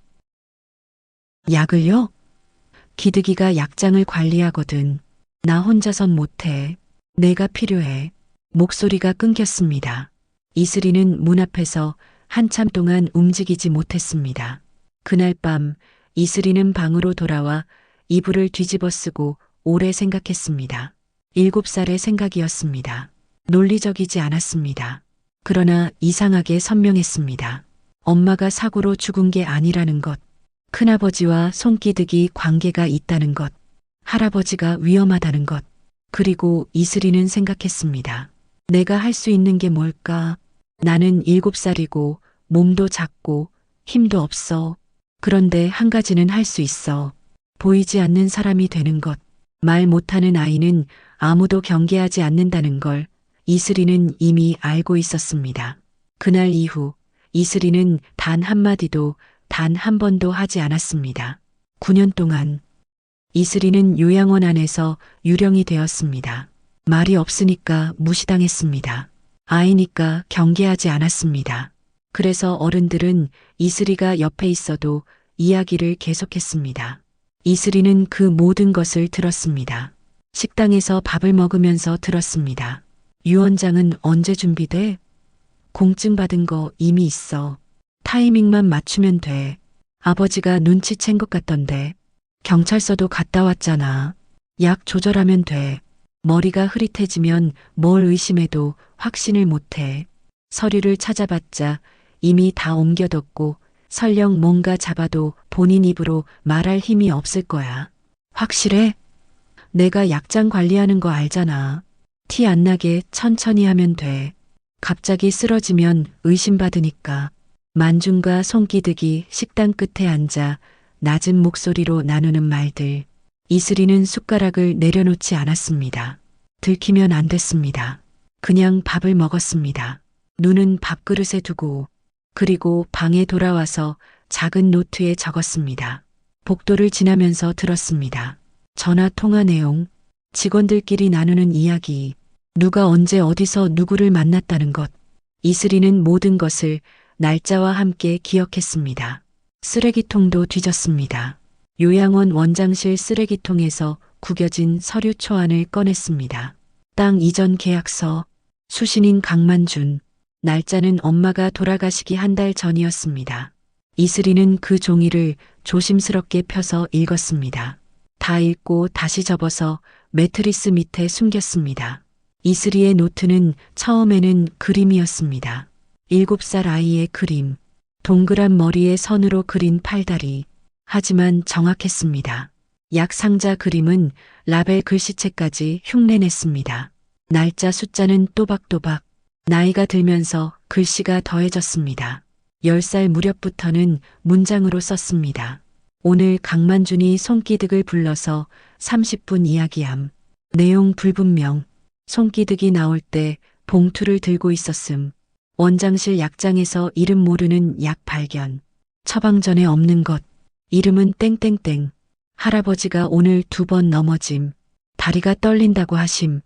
Speaker 1: 약을요? 기득이가 약장을 관리하거든. 나 혼자선 못해. 내가 필요해. 목소리가 끊겼습니다. 이슬이는 문 앞에서 한참 동안 움직이지 못했습니다. 그날 밤 이슬이는 방으로 돌아와 이불을 뒤집어 쓰고 오래 생각했습니다. 7살의 생각이었습니다. 논리적이지 않았습니다. 그러나 이상하게 선명했습니다. 엄마가 사고로 죽은 게 아니라는 것, 큰아버지와 손기득이 관계가 있다는 것, 할아버지가 위험하다는 것, 그리고 이슬이는 생각했습니다. 내가 할 수 있는 게 뭘까? 나는 7살이고 몸도 작고 힘도 없어. 그런데 한 가지는 할 수 있어. 보이지 않는 사람이 되는 것. 말 못하는 아이는 아무도 경계하지 않는다는 걸 이슬이는 이미 알고 있었습니다. 그날 이후 이슬이는 단 한마디도 단 한 번도 하지 않았습니다. 9년 동안 이슬이는 요양원 안에서 유령이 되었습니다. 말이 없으니까 무시당했습니다. 아이니까 경계하지 않았습니다. 그래서 어른들은 이슬이가 옆에 있어도 이야기를 계속했습니다. 이슬이는 그 모든 것을 들었습니다. 식당에서 밥을 먹으면서 들었습니다. 유언장은 언제 준비돼? 공증 받은 거 이미 있어. 타이밍만 맞추면 돼. 아버지가 눈치챈 것 같던데. 경찰서도 갔다 왔잖아. 약 조절하면 돼. 머리가 흐릿해지면 뭘 의심해도 확신을 못해. 서류를 찾아봤자 이미 다 옮겨뒀고 설령 뭔가 잡아도 본인 입으로 말할 힘이 없을 거야. 확실해? 내가 약장 관리하는 거 알잖아. 티 안 나게 천천히 하면 돼. 갑자기 쓰러지면 의심받으니까. 만준과 손기득이 식당 끝에 앉아 낮은 목소리로 나누는 말들. 이슬이는 숟가락을 내려놓지 않았습니다. 들키면 안 됐습니다. 그냥 밥을 먹었습니다. 눈은 밥그릇에 두고 그리고 방에 돌아와서 작은 노트에 적었습니다. 복도를 지나면서 들었습니다. 전화 통화 내용, 직원들끼리 나누는 이야기, 누가 언제 어디서 누구를 만났다는 것. 이슬이는 모든 것을 날짜와 함께 기억했습니다. 쓰레기통도 뒤졌습니다. 요양원 원장실 쓰레기통에서 구겨진 서류 초안을 꺼냈습니다. 땅 이전 계약서, 수신인 강만준, 날짜는 엄마가 돌아가시기 한 달 전이었습니다. 이슬이는 그 종이를 조심스럽게 펴서 읽었습니다. 다 읽고 다시 접어서 매트리스 밑에 숨겼습니다. 이슬이의 노트는 처음에는 그림이었습니다. 7살 아이의 그림, 동그란 머리에 선으로 그린 팔다리. 하지만 정확했습니다. 약 상자 그림은 라벨 글씨체까지 흉내냈습니다. 날짜 숫자는 또박또박. 나이가 들면서 글씨가 더해졌습니다. 10살 무렵부터는 문장으로 썼습니다. 오늘 강만준이 손기득을 불러서 30분 이야기함. 내용 불분명. 손기득이 나올 때 봉투를 들고 있었음. 원장실 약장에서 이름 모르는 약 발견. 처방전에 없는 것. 이름은 땡땡땡. 할아버지가 오늘 2번 넘어짐. 다리가 떨린다고 하심.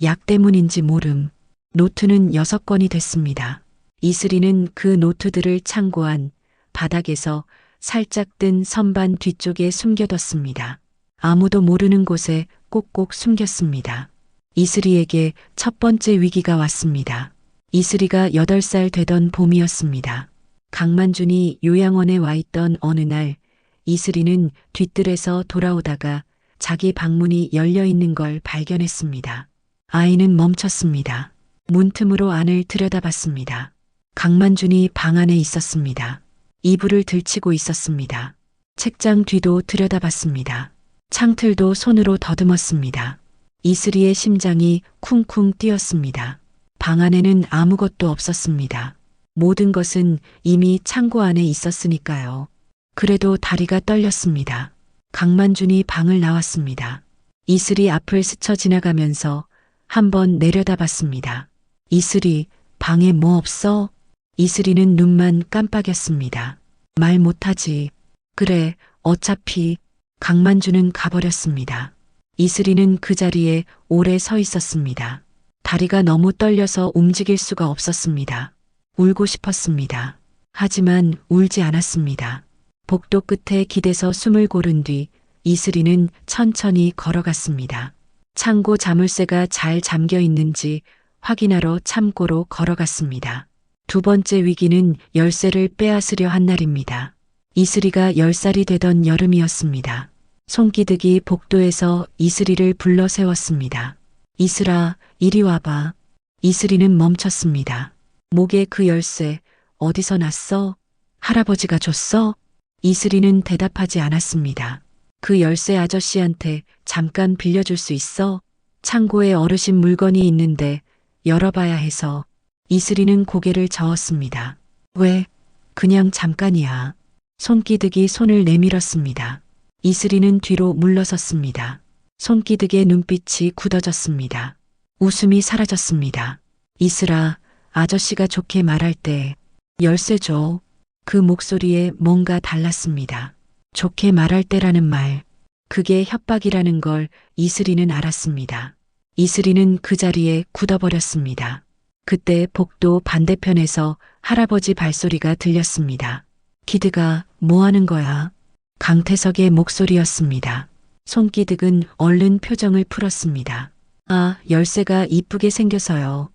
Speaker 1: 약 때문인지 모름. 노트는 6권이 됐습니다. 이슬이는 그 노트들을 참고한 바닥에서 살짝 뜬 선반 뒤쪽에 숨겨뒀습니다. 아무도 모르는 곳에 꼭꼭 숨겼습니다. 이슬이에게 첫 번째 위기가 왔습니다. 이슬이가 8살 되던 봄이었습니다. 강만준이 요양원에 와 있던 어느 날 이슬이는 뒤뜰에서 돌아오다가 자기 방문이 열려 있는 걸 발견했습니다. 아이는 멈췄습니다. 문틈으로 안을 들여다봤습니다. 강만준이 방 안에 있었습니다. 이불을 들치고 있었습니다. 책장 뒤도 들여다봤습니다. 창틀도 손으로 더듬었습니다. 이슬이의 심장이 쿵쿵 뛰었습니다. 방 안에는 아무것도 없었습니다. 모든 것은 이미 창고 안에 있었으니까요. 그래도 다리가 떨렸습니다. 강만준이 방을 나왔습니다. 이슬이 앞을 스쳐 지나가면서 한번 내려다봤습니다. 이슬이, 방에 뭐 없어? 이슬이는 눈만 깜빡였습니다. 말 못하지. 그래, 어차피. 강만준은 가버렸습니다. 이슬이는 그 자리에 오래 서 있었습니다. 다리가 너무 떨려서 움직일 수가 없었습니다. 울고 싶었습니다. 하지만 울지 않았습니다. 복도 끝에 기대서 숨을 고른 뒤 이슬이는 천천히 걸어갔습니다. 창고 자물쇠가 잘 잠겨 있는지 확인하러 창고로 걸어갔습니다. 두 번째 위기는 열쇠를 빼앗으려 한 날입니다. 이슬이가 10살이 되던 여름이었습니다. 손기득이 복도에서 이슬이를 불러 세웠습니다. 이슬아, 이리 와봐. 이슬이는 멈췄습니다. 목에 그 열쇠 어디서 났어? 할아버지가 줬어? 이슬이는 대답하지 않았습니다. 그 열쇠 아저씨한테 잠깐 빌려줄 수 있어? 창고에 어르신 물건이 있는데 열어봐야 해서. 이슬이는 고개를 저었습니다. 왜? 그냥 잠깐이야. 손기득이 손을 내밀었습니다. 이슬이는 뒤로 물러섰습니다. 손기득의 눈빛이 굳어졌습니다. 웃음이 사라졌습니다. 이슬아, 아저씨가 좋게 말할 때 열쇠 줘. 그 목소리에 뭔가 달랐습니다. 좋게 말할 때라는 말, 그게 협박이라는 걸 이슬이는 알았습니다. 이슬이는 그 자리에 굳어버렸습니다. 그때 복도 반대편에서 할아버지 발소리가 들렸습니다. 기득아, 뭐 하는 거야? 강태석의 목소리였습니다. 손기득은 얼른 표정을 풀었습니다. 아, 열쇠가 이쁘게 생겨서요.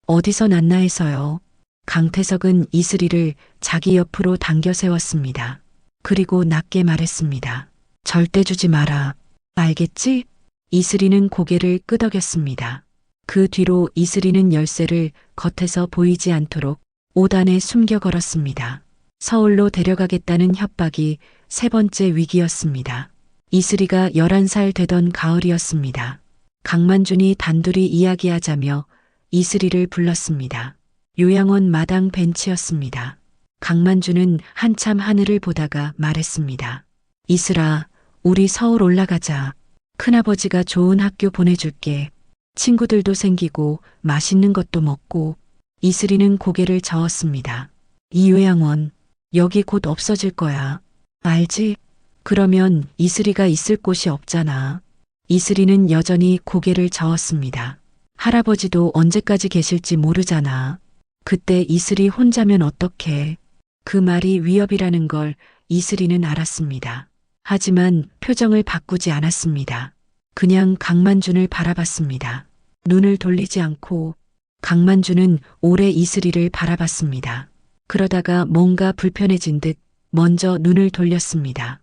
Speaker 1: 어디서 났나 해서요. 강태석은 이슬이를 자기 옆으로 당겨 세웠습니다. 그리고 낮게 말했습니다. 절대 주지 마라. 알겠지? 이슬이는 고개를 끄덕였습니다. 그 뒤로 이슬이는 열쇠를 겉에서 보이지 않도록 옷 안에 숨겨 걸었습니다. 서울로 데려가겠다는 협박이 세 번째 위기였습니다. 이슬이가 11살 되던 가을이었습니다. 강만준이 단둘이 이야기하자며 이슬이를 불렀습니다. 요양원 마당 벤치였습니다. 강만준은 한참 하늘을 보다가 말했습니다. 이슬아, 우리 서울 올라가자. 큰아버지가 좋은 학교 보내줄게. 친구들도 생기고 맛있는 것도 먹고. 이슬이는 고개를 저었습니다. 이 요양원, 여기 곧 없어질 거야. 알지? 그러면 이슬이가 있을 곳이 없잖아. 이슬이는 여전히 고개를 저었습니다. 할아버지도 언제까지 계실지 모르잖아. 그때 이슬이 혼자면 어떡해. 그 말이 위협이라는 걸 이슬이는 알았습니다. 하지만 표정을 바꾸지 않았습니다. 그냥 강만준을 바라봤습니다. 눈을 돌리지 않고 강만준은 오래 이슬이를 바라봤습니다. 그러다가 뭔가 불편해진 듯 먼저 눈을 돌렸습니다.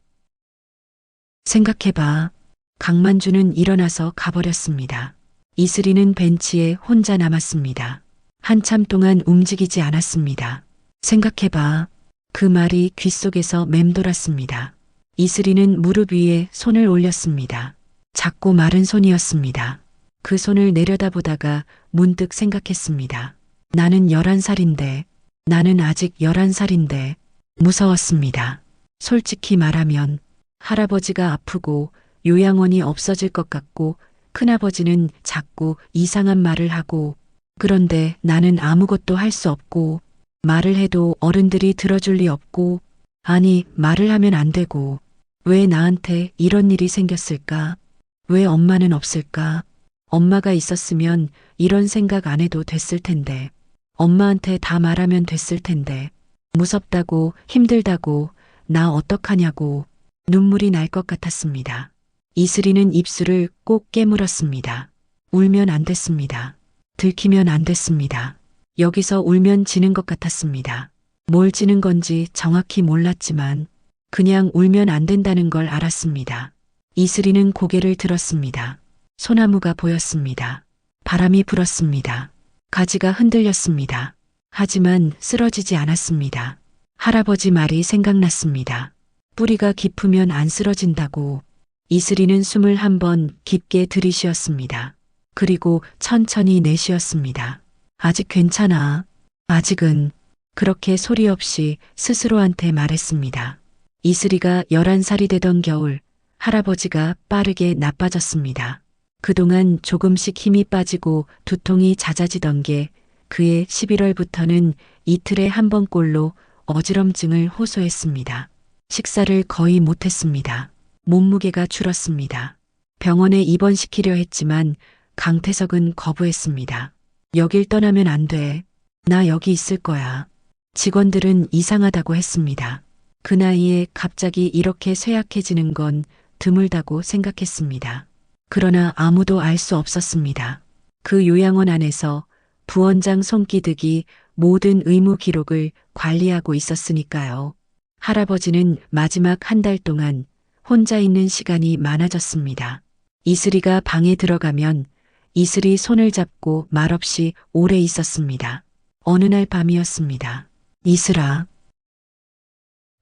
Speaker 1: 생각해봐. 강만준은 일어나서 가버렸습니다. 이슬이는 벤치에 혼자 남았습니다. 한참 동안 움직이지 않았습니다. 생각해봐. 그 말이 귓속에서 맴돌았습니다. 이슬이는 무릎 위에 손을 올렸습니다. 작고 마른 손이었습니다. 그 손을 내려다보다가 문득 생각했습니다. 나는 11살인데, 나는 아직 11살인데, 무서웠습니다. 솔직히 말하면 할아버지가 아프고 요양원이 없어질 것 같고 큰아버지는 자꾸 이상한 말을 하고 그런데 나는 아무것도 할 수 없고 말을 해도 어른들이 들어줄 리 없고 아니 말을 하면 안 되고 왜 나한테 이런 일이 생겼을까? 왜 엄마는 없을까? 엄마가 있었으면 이런 생각 안 해도 됐을 텐데 엄마한테 다 말하면 됐을 텐데 무섭다고, 힘들다고, 나 어떡하냐고 눈물이 날 것 같았습니다. 이슬이는 입술을 꼭 깨물었습니다. 울면 안 됐습니다. 들키면 안 됐습니다. 여기서 울면 지는 것 같았습니다. 뭘 지는 건지 정확히 몰랐지만 그냥 울면 안 된다는 걸 알았습니다. 이슬이는 고개를 들었습니다. 소나무가 보였습니다. 바람이 불었습니다. 가지가 흔들렸습니다. 하지만 쓰러지지 않았습니다. 할아버지 말이 생각났습니다. 뿌리가 깊으면 안 쓰러진다고. 이슬이는 숨을 한번 깊게 들이쉬었습니다. 그리고 천천히 내쉬었습니다. 아직 괜찮아. 아직은. 그렇게 소리 없이 스스로한테 말했습니다. 이슬이가 11살이 되던 겨울 할아버지가 빠르게 나빠졌습니다. 그동안 조금씩 힘이 빠지고 두통이 잦아지던 게 그해 11월부터는 이틀에 한 번꼴로 어지럼증을 호소했습니다. 식사를 거의 못했습니다. 몸무게가 줄었습니다. 병원에 입원시키려 했지만 강태석은 거부했습니다. 여길 떠나면 안 돼. 나 여기 있을 거야. 직원들은 이상하다고 했습니다. 그 나이에 갑자기 이렇게 쇠약해지는 건 드물다고 생각했습니다. 그러나 아무도 알 수 없었습니다. 그 요양원 안에서 부원장 손기득이 모든 의무 기록을 관리하고 있었으니까요. 할아버지는 마지막 한 달 동안 혼자 있는 시간이 많아졌습니다. 이슬이가 방에 들어가면 이슬이 손을 잡고 말없이 오래 있었습니다. 어느 날 밤이었습니다. 이슬아.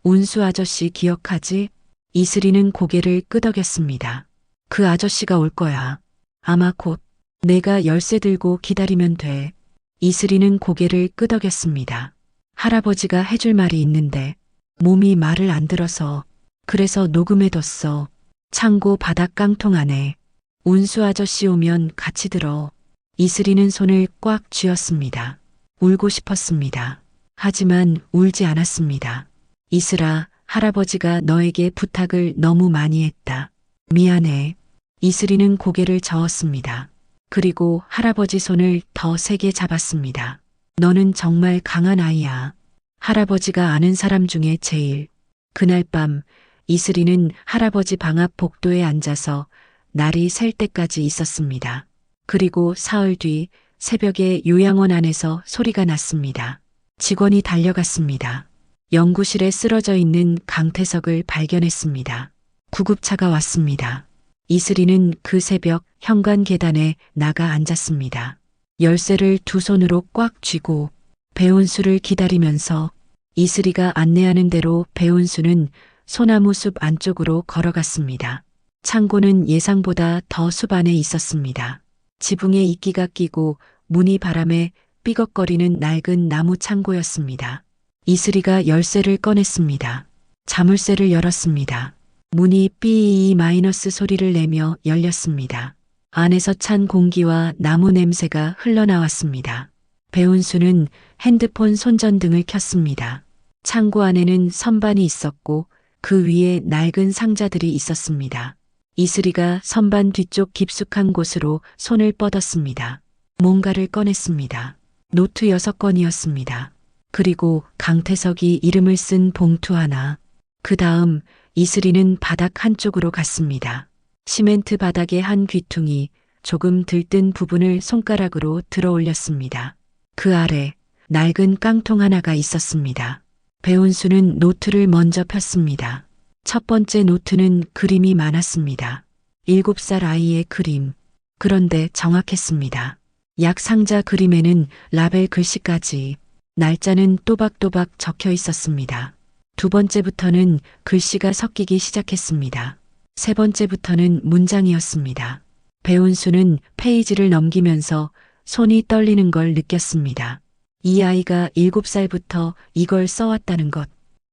Speaker 1: 운수 아저씨 기억하지? 이슬이는 고개를 끄덕였습니다. 그 아저씨가 올 거야. 아마 곧. 내가 열쇠 들고 기다리면 돼. 이슬이는 고개를 끄덕였습니다. 할아버지가 해줄 말이 있는데 몸이 말을 안 들어서 그래서 녹음해뒀어. 창고 바닥 깡통 안에. 운수 아저씨 오면 같이 들어. 이슬이는 손을 꽉 쥐었습니다. 울고 싶었습니다. 하지만 울지 않았습니다. 이슬아, 할아버지가 너에게 부탁을 너무 많이 했다. 미안해. 이슬이는 고개를 저었습니다. 그리고 할아버지 손을 더 세게 잡았습니다. 너는 정말 강한 아이야. 할아버지가 아는 사람 중에 제일. 그날 밤 이슬이는 할아버지 방 앞 복도에 앉아서 날이 셀 때까지 있었습니다. 그리고 사흘 뒤 새벽에 요양원 안에서 소리가 났습니다. 직원이 달려갔습니다. 연구실에 쓰러져 있는 강태석을 발견했습니다. 구급차가 왔습니다. 이슬이는 그 새벽 현관 계단에 나가 앉았습니다. 열쇠를 두 손으로 꽉 쥐고 배운수를 기다리면서 이슬이가 안내하는 대로 배운수는 소나무 숲 안쪽으로 걸어갔습니다. 창고는 예상보다 더 숲 안에 있었습니다. 지붕에 이끼가 끼고 문이 바람에 삐걱거리는 낡은 나무 창고였습니다. 이슬이가 열쇠를 꺼냈습니다. 자물쇠를 열었습니다. 문이 삐 마이너스 소리를 내며 열렸습니다. 안에서 찬 공기와 나무 냄새가 흘러나왔습니다. 배운수는 핸드폰 손전등을 켰습니다. 창고 안에는 선반이 있었고 그 위에 낡은 상자들이 있었습니다. 이슬이가 선반 뒤쪽 깊숙한 곳으로 손을 뻗었습니다. 뭔가를 꺼냈습니다. 노트 6건이었습니다. 그리고 강태석이 이름을 쓴 봉투 하나. 그 다음 이슬이는 바닥 한쪽으로 갔습니다. 시멘트 바닥의 한 귀퉁이 조금 들뜬 부분을 손가락으로 들어 올렸습니다. 그 아래 낡은 깡통 하나가 있었습니다. 배운수는 노트를 먼저 폈습니다. 첫 번째 노트는 그림이 많았습니다. 7살 아이의 그림. 그런데 정확했습니다. 약 상자 그림에는 라벨 글씨까지. 날짜는 또박또박 적혀 있었습니다. 두 번째부터는 글씨가 섞이기 시작했습니다. 세 번째부터는 문장이었습니다. 배운수는 페이지를 넘기면서 손이 떨리는 걸 느꼈습니다. 이 아이가 7살부터 이걸 써왔다는 것.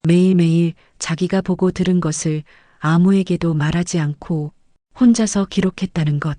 Speaker 1: 매일매일 자기가 보고 들은 것을 아무에게도 말하지 않고 혼자서 기록했다는 것.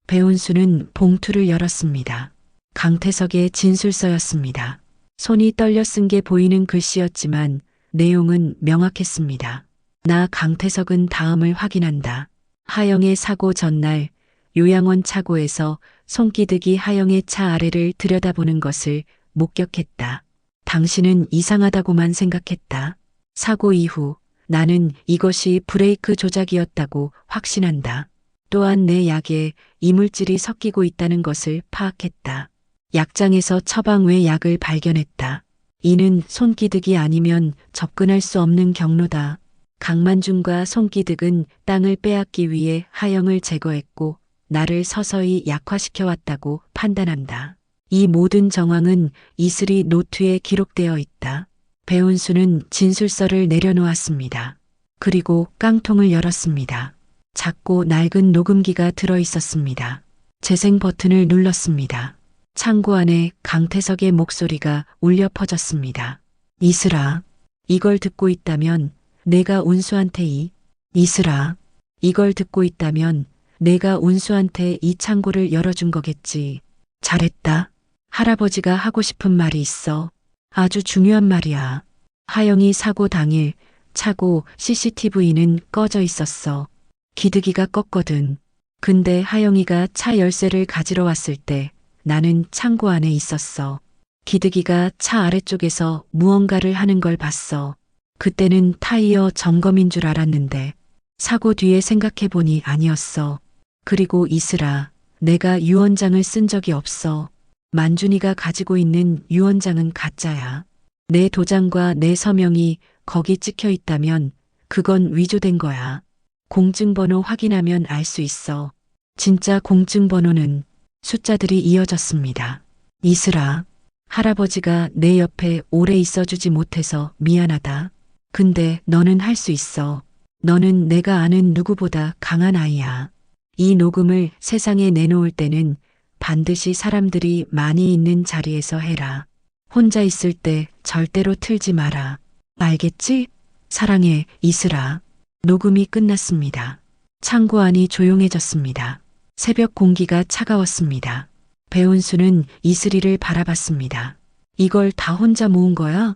Speaker 1: 배운수는 봉투를 열었습니다. 강태석의 진술서였습니다. 손이 떨려 쓴 게 보이는 글씨였지만 내용은 명확했습니다. 나 강태석은 다음을 확인한다. 하영의 사고 전날 요양원 차고에서 손기득이 하영의 차 아래를 들여다보는 것을 목격했다. 당신은 이상하다고만 생각했다. 사고 이후 나는 이것이 브레이크 조작이었다고 확신한다. 또한 내 약에 이물질이 섞이고 있다는 것을 파악했다. 약장에서 처방 외 약을 발견했다. 이는 손기득이 아니면 접근할 수 없는 경로다. 강만준과 손기득은 땅을 빼앗기 위해 하영을 제거했고 나를 서서히 약화시켜 왔다고 판단한다. 이 모든 정황은 이슬이 노트에 기록되어 있다. 배운수는 진술서를 내려놓았습니다. 그리고 깡통을 열었습니다. 작고 낡은 녹음기가 들어 있었습니다. 재생 버튼을 눌렀습니다. 창고 안에 강태석의 목소리가 울려 퍼졌습니다. 이슬아, 이걸 듣고 있다면 내가 운수한테 이슬아, 이걸 듣고 있다면 내가 운수한테 이 창고를 열어준 거겠지. 잘했다. 할아버지가 하고 싶은 말이 있어. 아주 중요한 말이야. 하영이 사고 당일 차고 CCTV는 꺼져 있었어. 기드기가 껐거든. 근데 하영이가 차 열쇠를 가지러 왔을 때 나는 창고 안에 있었어. 기드기가 차 아래쪽에서 무언가를 하는 걸 봤어. 그때는 타이어 점검인 줄 알았는데 사고 뒤에 생각해보니 아니었어. 그리고 이슬아, 내가 유언장을 쓴 적이 없어. 만준이가 가지고 있는 유언장은 가짜야. 내 도장과 내 서명이 거기 찍혀 있다면 그건 위조된 거야. 공증번호 확인하면 알 수 있어. 진짜 공증번호는 숫자들이 이어졌습니다. 이슬아, 할아버지가 내 옆에 오래 있어주지 못해서 미안하다. 근데 너는 할 수 있어. 너는 내가 아는 누구보다 강한 아이야. 이 녹음을 세상에 내놓을 때는 반드시 사람들이 많이 있는 자리에서 해라. 혼자 있을 때 절대로 틀지 마라. 알겠지? 사랑해, 이슬아. 녹음이 끝났습니다. 창고 안이 조용해졌습니다. 새벽 공기가 차가웠습니다. 배운수는 이슬이를 바라봤습니다. 이걸 다 혼자 모은 거야?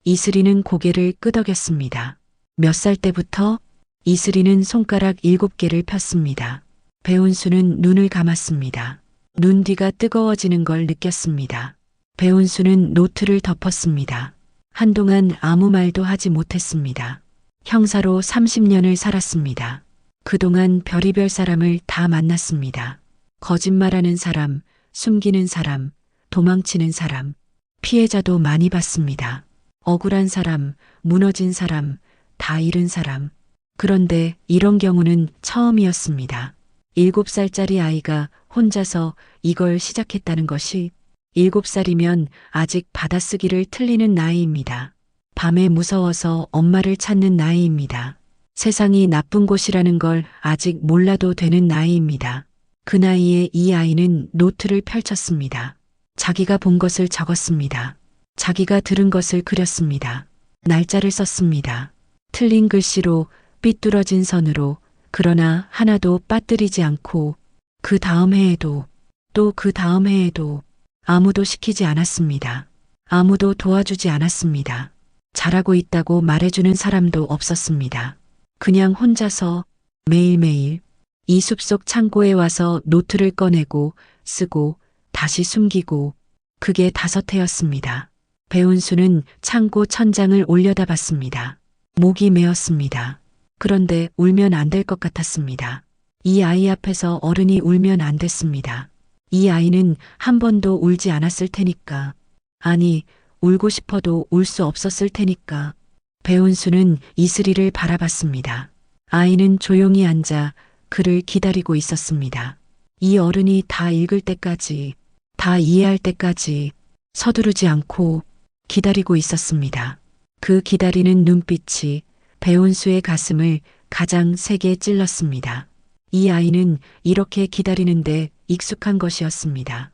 Speaker 1: 이슬이는 고개를 끄덕였습니다. 몇 살 때부터? 이슬이는 손가락 7개를 폈습니다. 배운수는 눈을 감았습니다. 눈 뒤가 뜨거워지는 걸 느꼈습니다. 배운수는 노트를 덮었습니다. 한동안 아무 말도 하지 못했습니다. 형사로 30년을 살았습니다. 그동안 별의별 사람을 다 만났습니다. 거짓말하는 사람, 숨기는 사람, 도망치는 사람, 피해자도 많이 봤습니다. 억울한 사람, 무너진 사람, 다 잃은 사람. 그런데 이런 경우는 처음이었습니다. 7살짜리 아이가 혼자서 이걸 시작했다는 것이 7살이면 아직 받아쓰기를 틀리는 나이입니다. 밤에 무서워서 엄마를 찾는 나이입니다. 세상이 나쁜 곳이라는 걸 아직 몰라도 되는 나이입니다. 그 나이에 이 아이는 노트를 펼쳤습니다. 자기가 본 것을 적었습니다. 자기가 들은 것을 그렸습니다. 날짜를 썼습니다. 틀린 글씨로 삐뚤어진 선으로 그러나 하나도 빠뜨리지 않고 그 다음 해에도 또 그 다음 해에도 아무도 시키지 않았습니다. 아무도 도와주지 않았습니다. 잘하고 있다고 말해주는 사람도 없었습니다. 그냥 혼자서 매일매일 이 숲속 창고에 와서 노트를 꺼내고 쓰고 다시 숨기고 그게 5해였습니다. 배운수는 창고 천장을 올려다봤습니다. 목이 메었습니다. 그런데 울면 안 될 것 같았습니다. 이 아이 앞에서 어른이 울면 안 됐습니다. 이 아이는 한 번도 울지 않았을 테니까. 아니, 울고 싶어도 울 수 없었을 테니까. 배운수는 이슬이를 바라봤습니다. 아이는 조용히 앉아 그를 기다리고 있었습니다. 이 어른이 다 읽을 때까지, 다 이해할 때까지 서두르지 않고 기다리고 있었습니다. 그 기다리는 눈빛이 배운수의 가슴을 가장 세게 찔렀습니다. 이 아이는 이렇게 기다리는데 익숙한 것이었습니다.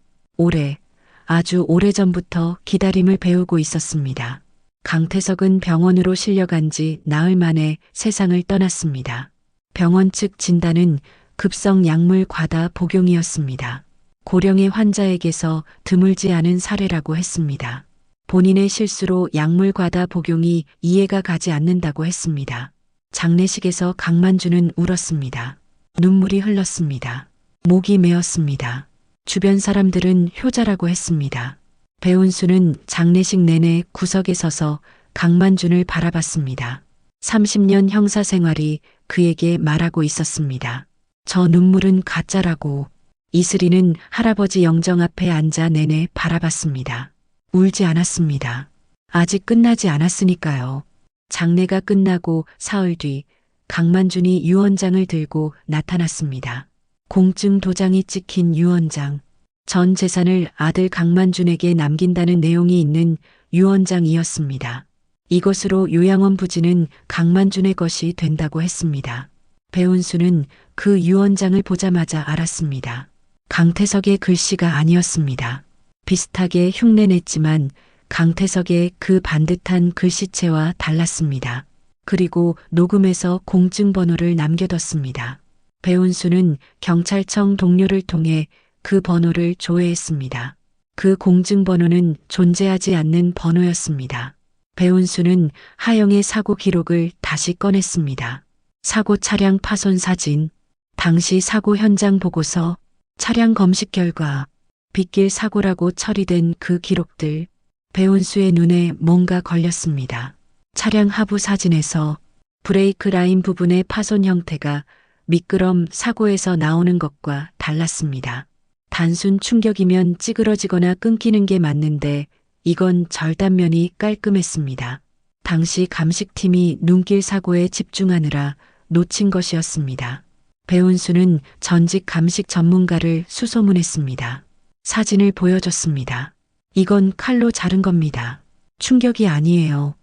Speaker 1: 아주 오래전부터 기다림을 배우고 있었습니다. 강태석은 병원으로 실려간 지 나흘 만에 세상을 떠났습니다. 병원 측 진단은 급성 약물 과다 복용이었습니다. 고령의 환자에게서 드물지 않은 사례라고 했습니다. 본인의 실수로 약물 과다 복용이 이해가 가지 않는다고 했습니다. 장례식에서 강만주는 울었습니다. 눈물이 흘렀습니다. 목이 메었습니다. 주변 사람들은 효자라고 했습니다. 배은수는 장례식 내내 구석에 서서 강만준을 바라봤습니다. 30년 형사 생활이 그에게 말하고 있었습니다. 저 눈물은 가짜라고. 이슬이는 할아버지 영정 앞에 앉아 내내 바라봤습니다. 울지 않았습니다. 아직 끝나지 않았으니까요. 장례가 끝나고 사흘 뒤 강만준이 유언장을 들고 나타났습니다. 공증 도장이 찍힌 유언장. 전 재산을 아들 강만준에게 남긴다는 내용이 있는 유언장이었습니다. 이것으로 요양원 부지는 강만준의 것이 된다고 했습니다. 배은수는 그 유언장을 보자마자 알았습니다. 강태석의 글씨가 아니었습니다. 비슷하게 흉내냈지만 강태석의 그 반듯한 글씨체와 달랐습니다. 그리고 녹음에서 공증번호를 남겨뒀습니다. 배은수는 경찰청 동료를 통해 그 번호를 조회했습니다. 그 공증번호는 존재하지 않는 번호였습니다. 배은수는 하영의 사고 기록을 다시 꺼냈습니다. 사고 차량 파손 사진, 당시 사고 현장 보고서, 차량 검식 결과, 빗길 사고라고 처리된 그 기록들. 배은수의 눈에 뭔가 걸렸습니다. 차량 하부 사진에서 브레이크 라인 부분의 파손 형태가 미끄럼 사고에서 나오는 것과 달랐습니다. 단순 충격이면 찌그러지거나 끊기는 게 맞는데 이건 절단면이 깔끔했습니다. 당시 감식팀이 눈길 사고에 집중하느라 놓친 것이었습니다. 배은수는 전직 감식 전문가를 수소문했습니다. 사진을 보여줬습니다. 이건 칼로 자른 겁니다. 충격이 아니에요.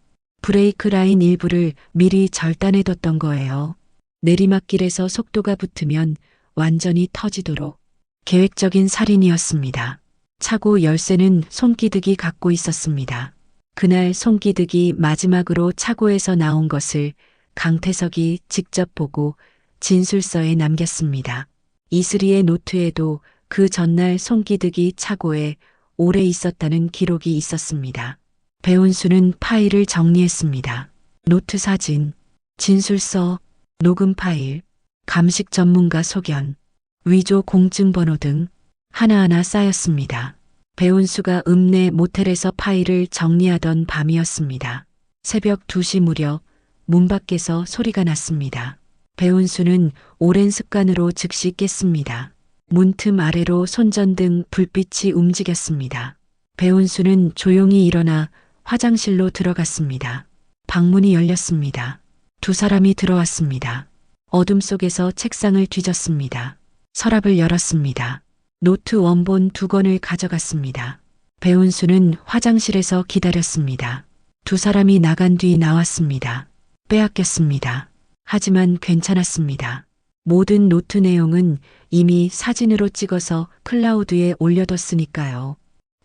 Speaker 1: 브레이크 라인 일부를 미리 절단해뒀던 거예요. 내리막길에서 속도가 붙으면 완전히 터지도록. 계획적인 살인이었습니다. 차고 열쇠는 손기득이 갖고 있었습니다. 그날 손기득이 마지막으로 차고에서 나온 것을 강태석이 직접 보고 진술서에 남겼습니다. 이슬이의 노트에도 그 전날 손기득이 차고에 오래 있었다는 기록이 있었습니다. 배은수는 파일을 정리했습니다. 노트 사진, 진술서, 녹음 파일, 감식 전문가 소견, 위조 공증번호 등 하나하나 쌓였습니다. 배은수가 읍내 모텔에서 파일을 정리하던 밤이었습니다. 새벽 2시 무렵 문 밖에서 소리가 났습니다. 배은수는 오랜 습관으로 즉시 깼습니다. 문틈 아래로 손전등 불빛이 움직였습니다. 배은수는 조용히 일어나 화장실로 들어갔습니다. 방문이 열렸습니다. 두 사람이 들어왔습니다. 어둠 속에서 책상을 뒤졌습니다. 서랍을 열었습니다. 노트 원본 2권을 가져갔습니다. 배은수는 화장실에서 기다렸습니다. 두 사람이 나간 뒤 나왔습니다. 빼앗겼습니다. 하지만 괜찮았습니다. 모든 노트 내용은 이미 사진으로 찍어서 클라우드에 올려뒀으니까요.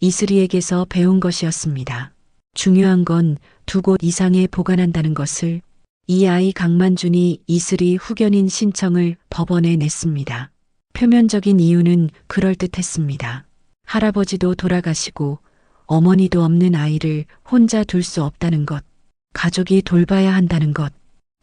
Speaker 1: 이슬이에게서 배운 것이었습니다. 중요한 건 2곳 이상에 보관한다는 것을. 이 아이 강만준이 이슬이 후견인 신청을 법원에 냈습니다. 표면적인 이유는 그럴듯했습니다. 할아버지도 돌아가시고 어머니도 없는 아이를 혼자 둘 수 없다는 것, 가족이 돌봐야 한다는 것,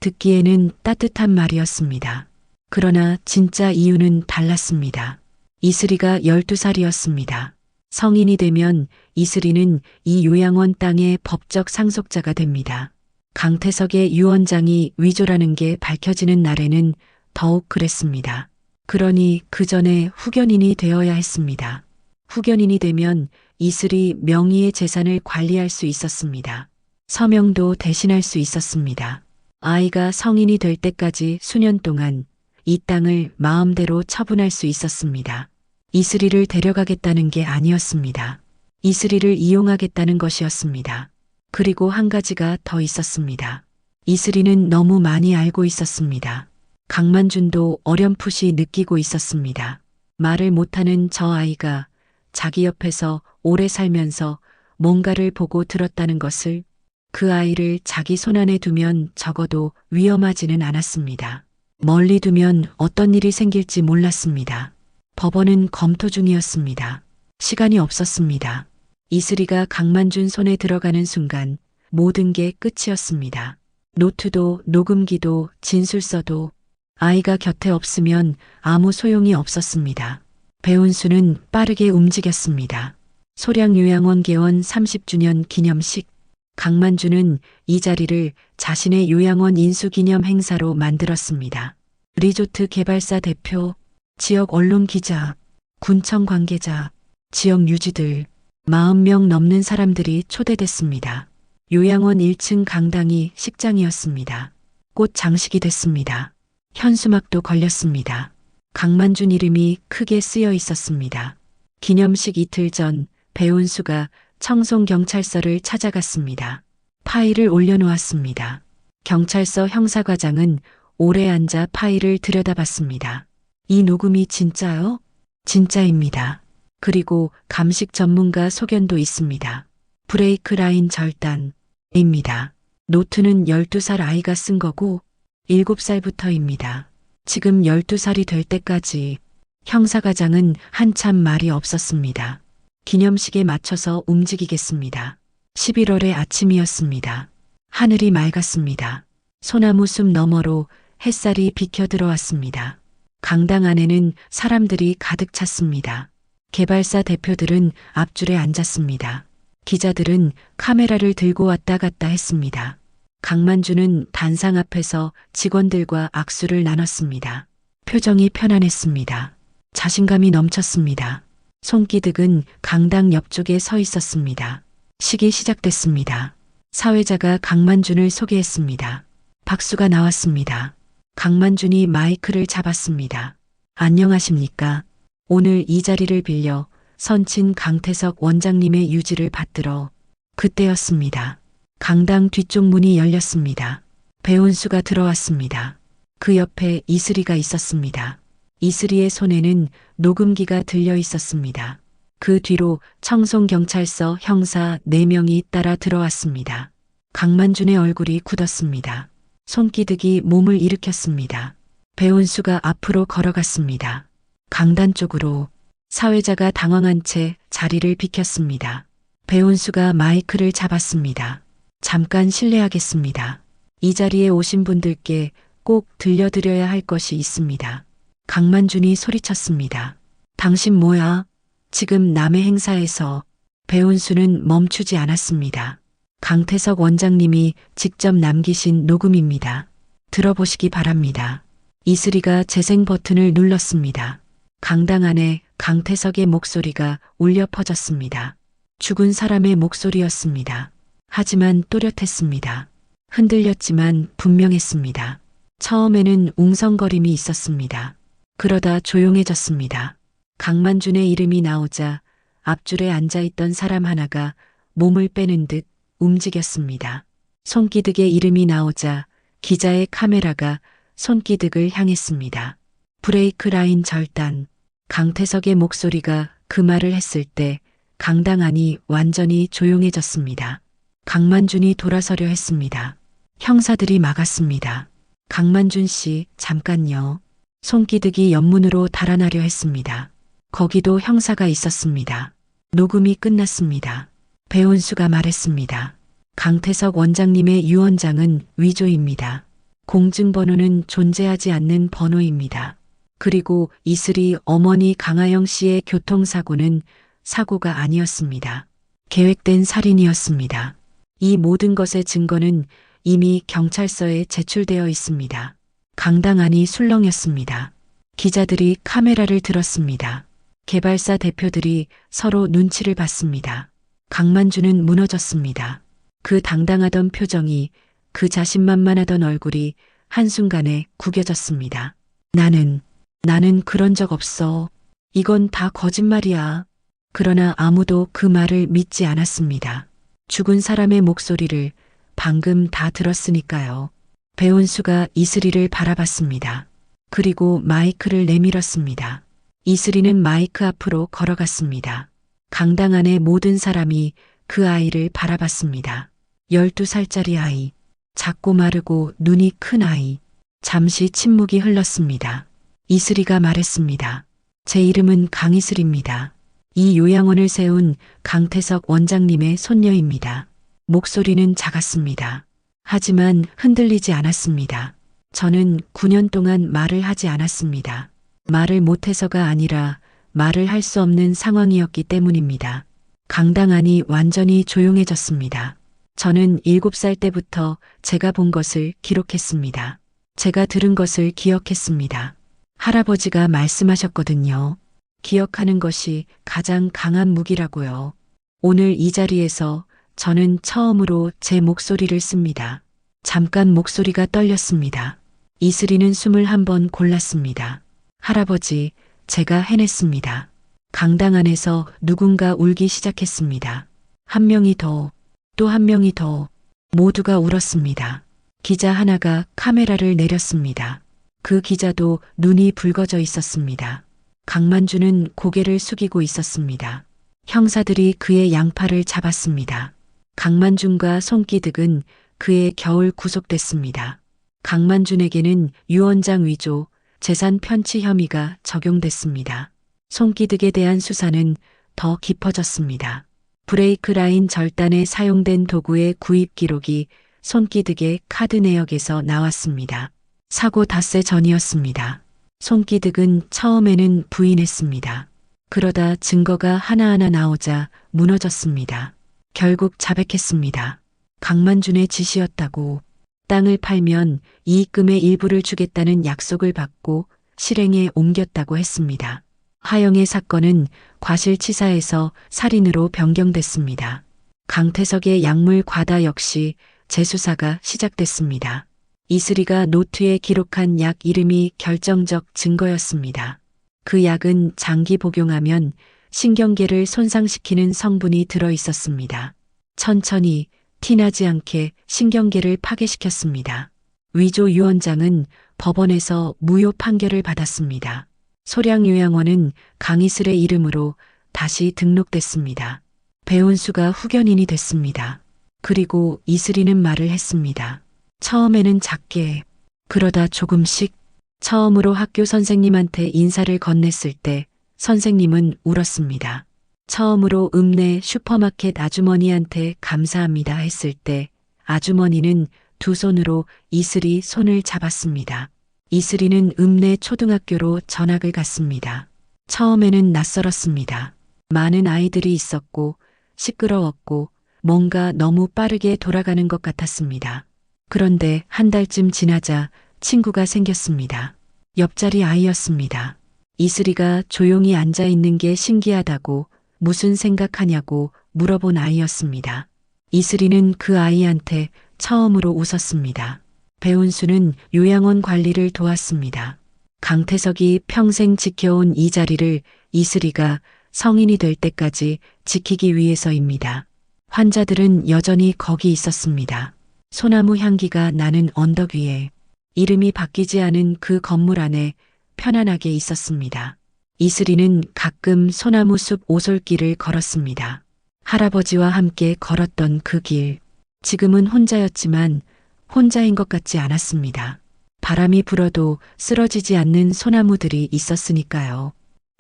Speaker 1: 듣기에는 따뜻한 말이었습니다. 그러나 진짜 이유는 달랐습니다. 이슬이가 12살이었습니다. 성인이 되면 이슬이는 이 요양원 땅의 법적 상속자가 됩니다. 강태석의 유언장이 위조라는 게 밝혀지는 날에는 더욱 그랬습니다. 그러니 그 전에 후견인이 되어야 했습니다. 후견인이 되면 이슬이 명의의 재산을 관리할 수 있었습니다. 서명도 대신할 수 있었습니다. 아이가 성인이 될 때까지 수년 동안 이 땅을 마음대로 처분할 수 있었습니다. 이슬이를 데려가겠다는 게 아니었습니다. 이슬이를 이용하겠다는 것이었습니다. 그리고 한 가지가 더 있었습니다. 이슬이는 너무 많이 알고 있었습니다. 강만준도 어렴풋이 느끼고 있었습니다. 말을 못하는 저 아이가 자기 옆에서 오래 살면서 뭔가를 보고 들었다는 것을, 그 아이를 자기 손안에 두면 적어도 위험하지는 않았습니다. 멀리 두면 어떤 일이 생길지 몰랐습니다. 법원은 검토 중이었습니다. 시간이 없었습니다. 이슬이가 강만준 손에 들어가는 순간 모든 게 끝이었습니다. 노트도 녹음기도 진술서도 아이가 곁에 없으면 아무 소용이 없었습니다. 배은수는 빠르게 움직였습니다. 소량요양원 개원 30주년 기념식. 강만주는 이 자리를 자신의 요양원 인수기념 행사로 만들었습니다. 리조트 개발사 대표, 지역 언론 기자, 군청 관계자, 지역 유지들 40명 넘는 사람들이 초대됐습니다. 요양원 1층 강당이 식장이었습니다. 꽃 장식이 됐습니다. 현수막도 걸렸습니다. 강만준 이름이 크게 쓰여 있었습니다. 기념식 이틀 전 배은수가 청송경찰서를 찾아갔습니다. 파일을 올려놓았습니다. 경찰서 형사과장은 오래 앉아 파일을 들여다봤습니다. 이 녹음이 진짜요? 진짜입니다. 그리고 감식 전문가 소견도 있습니다. 브레이크 라인 절단입니다. 노트는 12살 아이가 쓴 거고 7살부터입니다. 지금 12살이 될 때까지. 형사과장은 한참 말이 없었습니다. 기념식에 맞춰서 움직이겠습니다. 11월의 아침이었습니다. 하늘이 맑았습니다. 소나무 숲 너머로 햇살이 비켜 들어왔습니다. 강당 안에는 사람들이 가득 찼습니다. 개발사 대표들은 앞줄에 앉았습니다. 기자들은 카메라를 들고 왔다 갔다 했습니다. 강만주는 단상 앞에서 직원들과 악수를 나눴습니다. 표정이 편안했습니다. 자신감이 넘쳤습니다. 손기득은 강당 옆쪽에 서 있었습니다. 식이 시작됐습니다. 사회자가 강만준을 소개했습니다. 박수가 나왔습니다. 강만준이 마이크를 잡았습니다. 안녕하십니까? 오늘 이 자리를 빌려 선친 강태석 원장님의 유지를 받들어. 그때였습니다. 강당 뒤쪽 문이 열렸습니다. 배은수가 들어왔습니다. 그 옆에 이슬이가 있었습니다. 이슬이의 손에는 녹음기가 들려 있었습니다. 그 뒤로 청송경찰서 형사 4명이 따라 들어왔습니다. 강만준의 얼굴이 굳었습니다. 손기득이 몸을 일으켰습니다. 배은수가 앞으로 걸어갔습니다. 강단 쪽으로. 사회자가 당황한 채 자리를 비켰습니다. 배은수가 마이크를 잡았습니다. 잠깐 실례하겠습니다. 이 자리에 오신 분들께 꼭 들려드려야 할 것이 있습니다. 강만준이 소리쳤습니다. 당신 뭐야? 지금 남의 행사에서. 배은수는 멈추지 않았습니다. 강태석 원장님이 직접 남기신 녹음입니다. 들어보시기 바랍니다. 이슬이가 재생 버튼을 눌렀습니다. 강당 안에 강태석의 목소리가 울려 퍼졌습니다. 죽은 사람의 목소리였습니다. 하지만 또렷했습니다. 흔들렸지만 분명했습니다. 처음에는 웅성거림이 있었습니다. 그러다 조용해졌습니다. 강만준의 이름이 나오자 앞줄에 앉아있던 사람 하나가 몸을 빼는 듯 움직였습니다. 손기득의 이름이 나오자 기자의 카메라가 손기득을 향했습니다. 브레이크 라인 절단. 강태석의 목소리가 그 말을 했을 때 강당 안이 완전히 조용해졌습니다. 강만준이 돌아서려 했습니다. 형사들이 막았습니다. 강만준 씨, 잠깐요. 손기득이 옆문으로 달아나려 했습니다. 거기도 형사가 있었습니다. 녹음이 끝났습니다. 배은수가 말했습니다. 강태석 원장님의 유언장은 위조입니다. 공증번호는 존재하지 않는 번호입니다. 그리고 이슬이 어머니 강하영 씨의 교통사고는 사고가 아니었습니다. 계획된 살인이었습니다. 이 모든 것의 증거는 이미 경찰서에 제출되어 있습니다. 강당 안이 술렁였습니다. 기자들이 카메라를 들었습니다. 개발사 대표들이 서로 눈치를 봤습니다. 강만준은 무너졌습니다. 그 당당하던 표정이, 그 자신만만하던 얼굴이 한순간에 구겨졌습니다. 나는 그런 적 없어. 이건 다 거짓말이야. 그러나 아무도 그 말을 믿지 않았습니다. 죽은 사람의 목소리를 방금 다 들었으니까요. 배은수가 이슬이를 바라봤습니다. 그리고 마이크를 내밀었습니다. 이슬이는 마이크 앞으로 걸어갔습니다. 강당 안의 모든 사람이 그 아이를 바라봤습니다. 12살짜리 아이, 작고 마르고 눈이 큰 아이. 잠시 침묵이 흘렀습니다. 이슬이가 말했습니다. 제 이름은 강이슬입니다. 이 요양원을 세운 강태석 원장님의 손녀입니다. 목소리는 작았습니다. 하지만 흔들리지 않았습니다. 저는 9년 동안 말을 하지 않았습니다. 말을 못해서가 아니라 말을 할 수 없는 상황이었기 때문입니다. 강당 안이 완전히 조용해졌습니다. 저는 7살 때부터 제가 본 것을 기록했습니다. 제가 들은 것을 기억했습니다. 할아버지가 말씀하셨거든요. 기억하는 것이 가장 강한 무기라고요. 오늘 이 자리에서 저는 처음으로 제 목소리를 씁니다. 잠깐 목소리가 떨렸습니다. 이슬이는 숨을 한번 골랐습니다. 할아버지, 제가 해냈습니다. 강당 안에서 누군가 울기 시작했습니다. 한 명이 더, 또 한 명이 더, 모두가 울었습니다. 기자 하나가 카메라를 내렸습니다. 그 기자도 눈이 붉어져 있었습니다. 강만주는 고개를 숙이고 있었습니다. 형사들이 그의 양팔을 잡았습니다. 강만준과 손기득은 그의 겨울 구속됐습니다. 강만준에게는 유언장 위조, 재산 편취 혐의가 적용됐습니다. 손기득에 대한 수사는 더 깊어졌습니다. 브레이크 라인 절단에 사용된 도구의 구입 기록이 손기득의 카드 내역에서 나왔습니다. 사고 닷새 전이었습니다. 손기득은 처음에는 부인했습니다. 그러다 증거가 하나하나 나오자 무너졌습니다. 결국 자백했습니다. 강만준의 지시였다고, 땅을 팔면 이익금의 일부를 주겠다는 약속을 받고 실행에 옮겼다고 했습니다. 하영의 사건은 과실치사에서 살인으로 변경됐습니다. 강태석의 약물 과다 역시 재수사가 시작됐습니다. 이슬이가 노트에 기록한 약 이름이 결정적 증거였습니다. 그 약은 장기 복용하면 신경계를 손상시키는 성분이 들어 있었습니다. 천천히 티나지 않게 신경계를 파괴시켰습니다. 위조 유언장은 법원에서 무효 판결을 받았습니다. 소량요양원은 강이슬의 이름으로 다시 등록됐습니다. 배운수가 후견인이 됐습니다. 그리고 이슬이는 말을 했습니다. 처음에는 작게, 그러다 조금씩, 처음으로 학교 선생님한테 인사를 건넸을 때 선생님은 울었습니다. 처음으로 읍내 슈퍼마켓 아주머니한테 감사합니다 했을 때 아주머니는 두 손으로 이슬이 손을 잡았습니다. 이슬이는 읍내 초등학교로 전학을 갔습니다. 처음에는 낯설었습니다. 많은 아이들이 있었고 시끄러웠고 뭔가 너무 빠르게 돌아가는 것 같았습니다. 그런데 한 달쯤 지나자 친구가 생겼습니다. 옆자리 아이였습니다. 이슬이가 조용히 앉아 있는 게 신기하다고 무슨 생각하냐고 물어본 아이였습니다. 이슬이는 그 아이한테 처음으로 웃었습니다. 배운수는 요양원 관리를 도왔습니다. 강태석이 평생 지켜온 이 자리를 이슬이가 성인이 될 때까지 지키기 위해서입니다. 환자들은 여전히 거기 있었습니다. 소나무 향기가 나는 언덕 위에 이름이 바뀌지 않은 그 건물 안에 편안하게 있었습니다. 이슬이는 가끔 소나무 숲 오솔길을 걸었습니다. 할아버지와 함께 걸었던 그 길. 지금은 혼자였지만 혼자인 것 같지 않았습니다. 바람이 불어도 쓰러지지 않는 소나무들이 있었으니까요.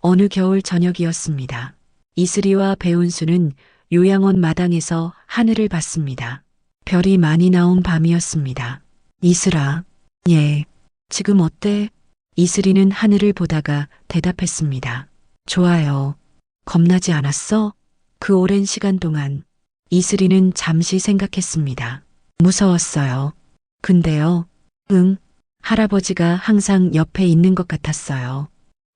Speaker 1: 어느 겨울 저녁이었습니다. 이슬이와 배운수는 요양원 마당에서 하늘을 봤습니다. 별이 많이 나온 밤이었습니다. 이슬아, 예, 지금 어때? 이슬이는 하늘을 보다가 대답했습니다. 좋아요. 겁나지 않았어? 그 오랜 시간 동안. 이슬이는 잠시 생각했습니다. 무서웠어요. 근데요, 응, 할아버지가 항상 옆에 있는 것 같았어요.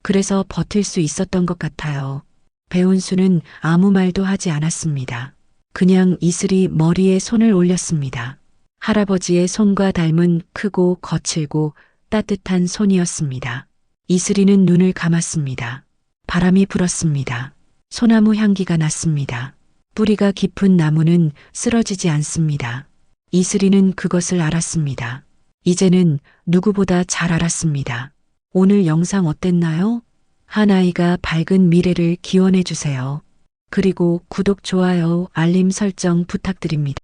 Speaker 1: 그래서 버틸 수 있었던 것 같아요. 배운수는 아무 말도 하지 않았습니다. 그냥 이슬이 머리에 손을 올렸습니다. 할아버지의 손과 닮은 크고 거칠고 따뜻한 손이었습니다. 이슬이는 눈을 감았습니다. 바람이 불었습니다. 소나무 향기가 났습니다. 뿌리가 깊은 나무는 쓰러지지 않습니다. 이슬이는 그것을 알았습니다. 이제는 누구보다 잘 알았습니다. 오늘 영상 어땠나요? 한 아이가 밝은 미래를 기원해 주세요. 그리고 구독, 좋아요, 알림 설정 부탁드립니다.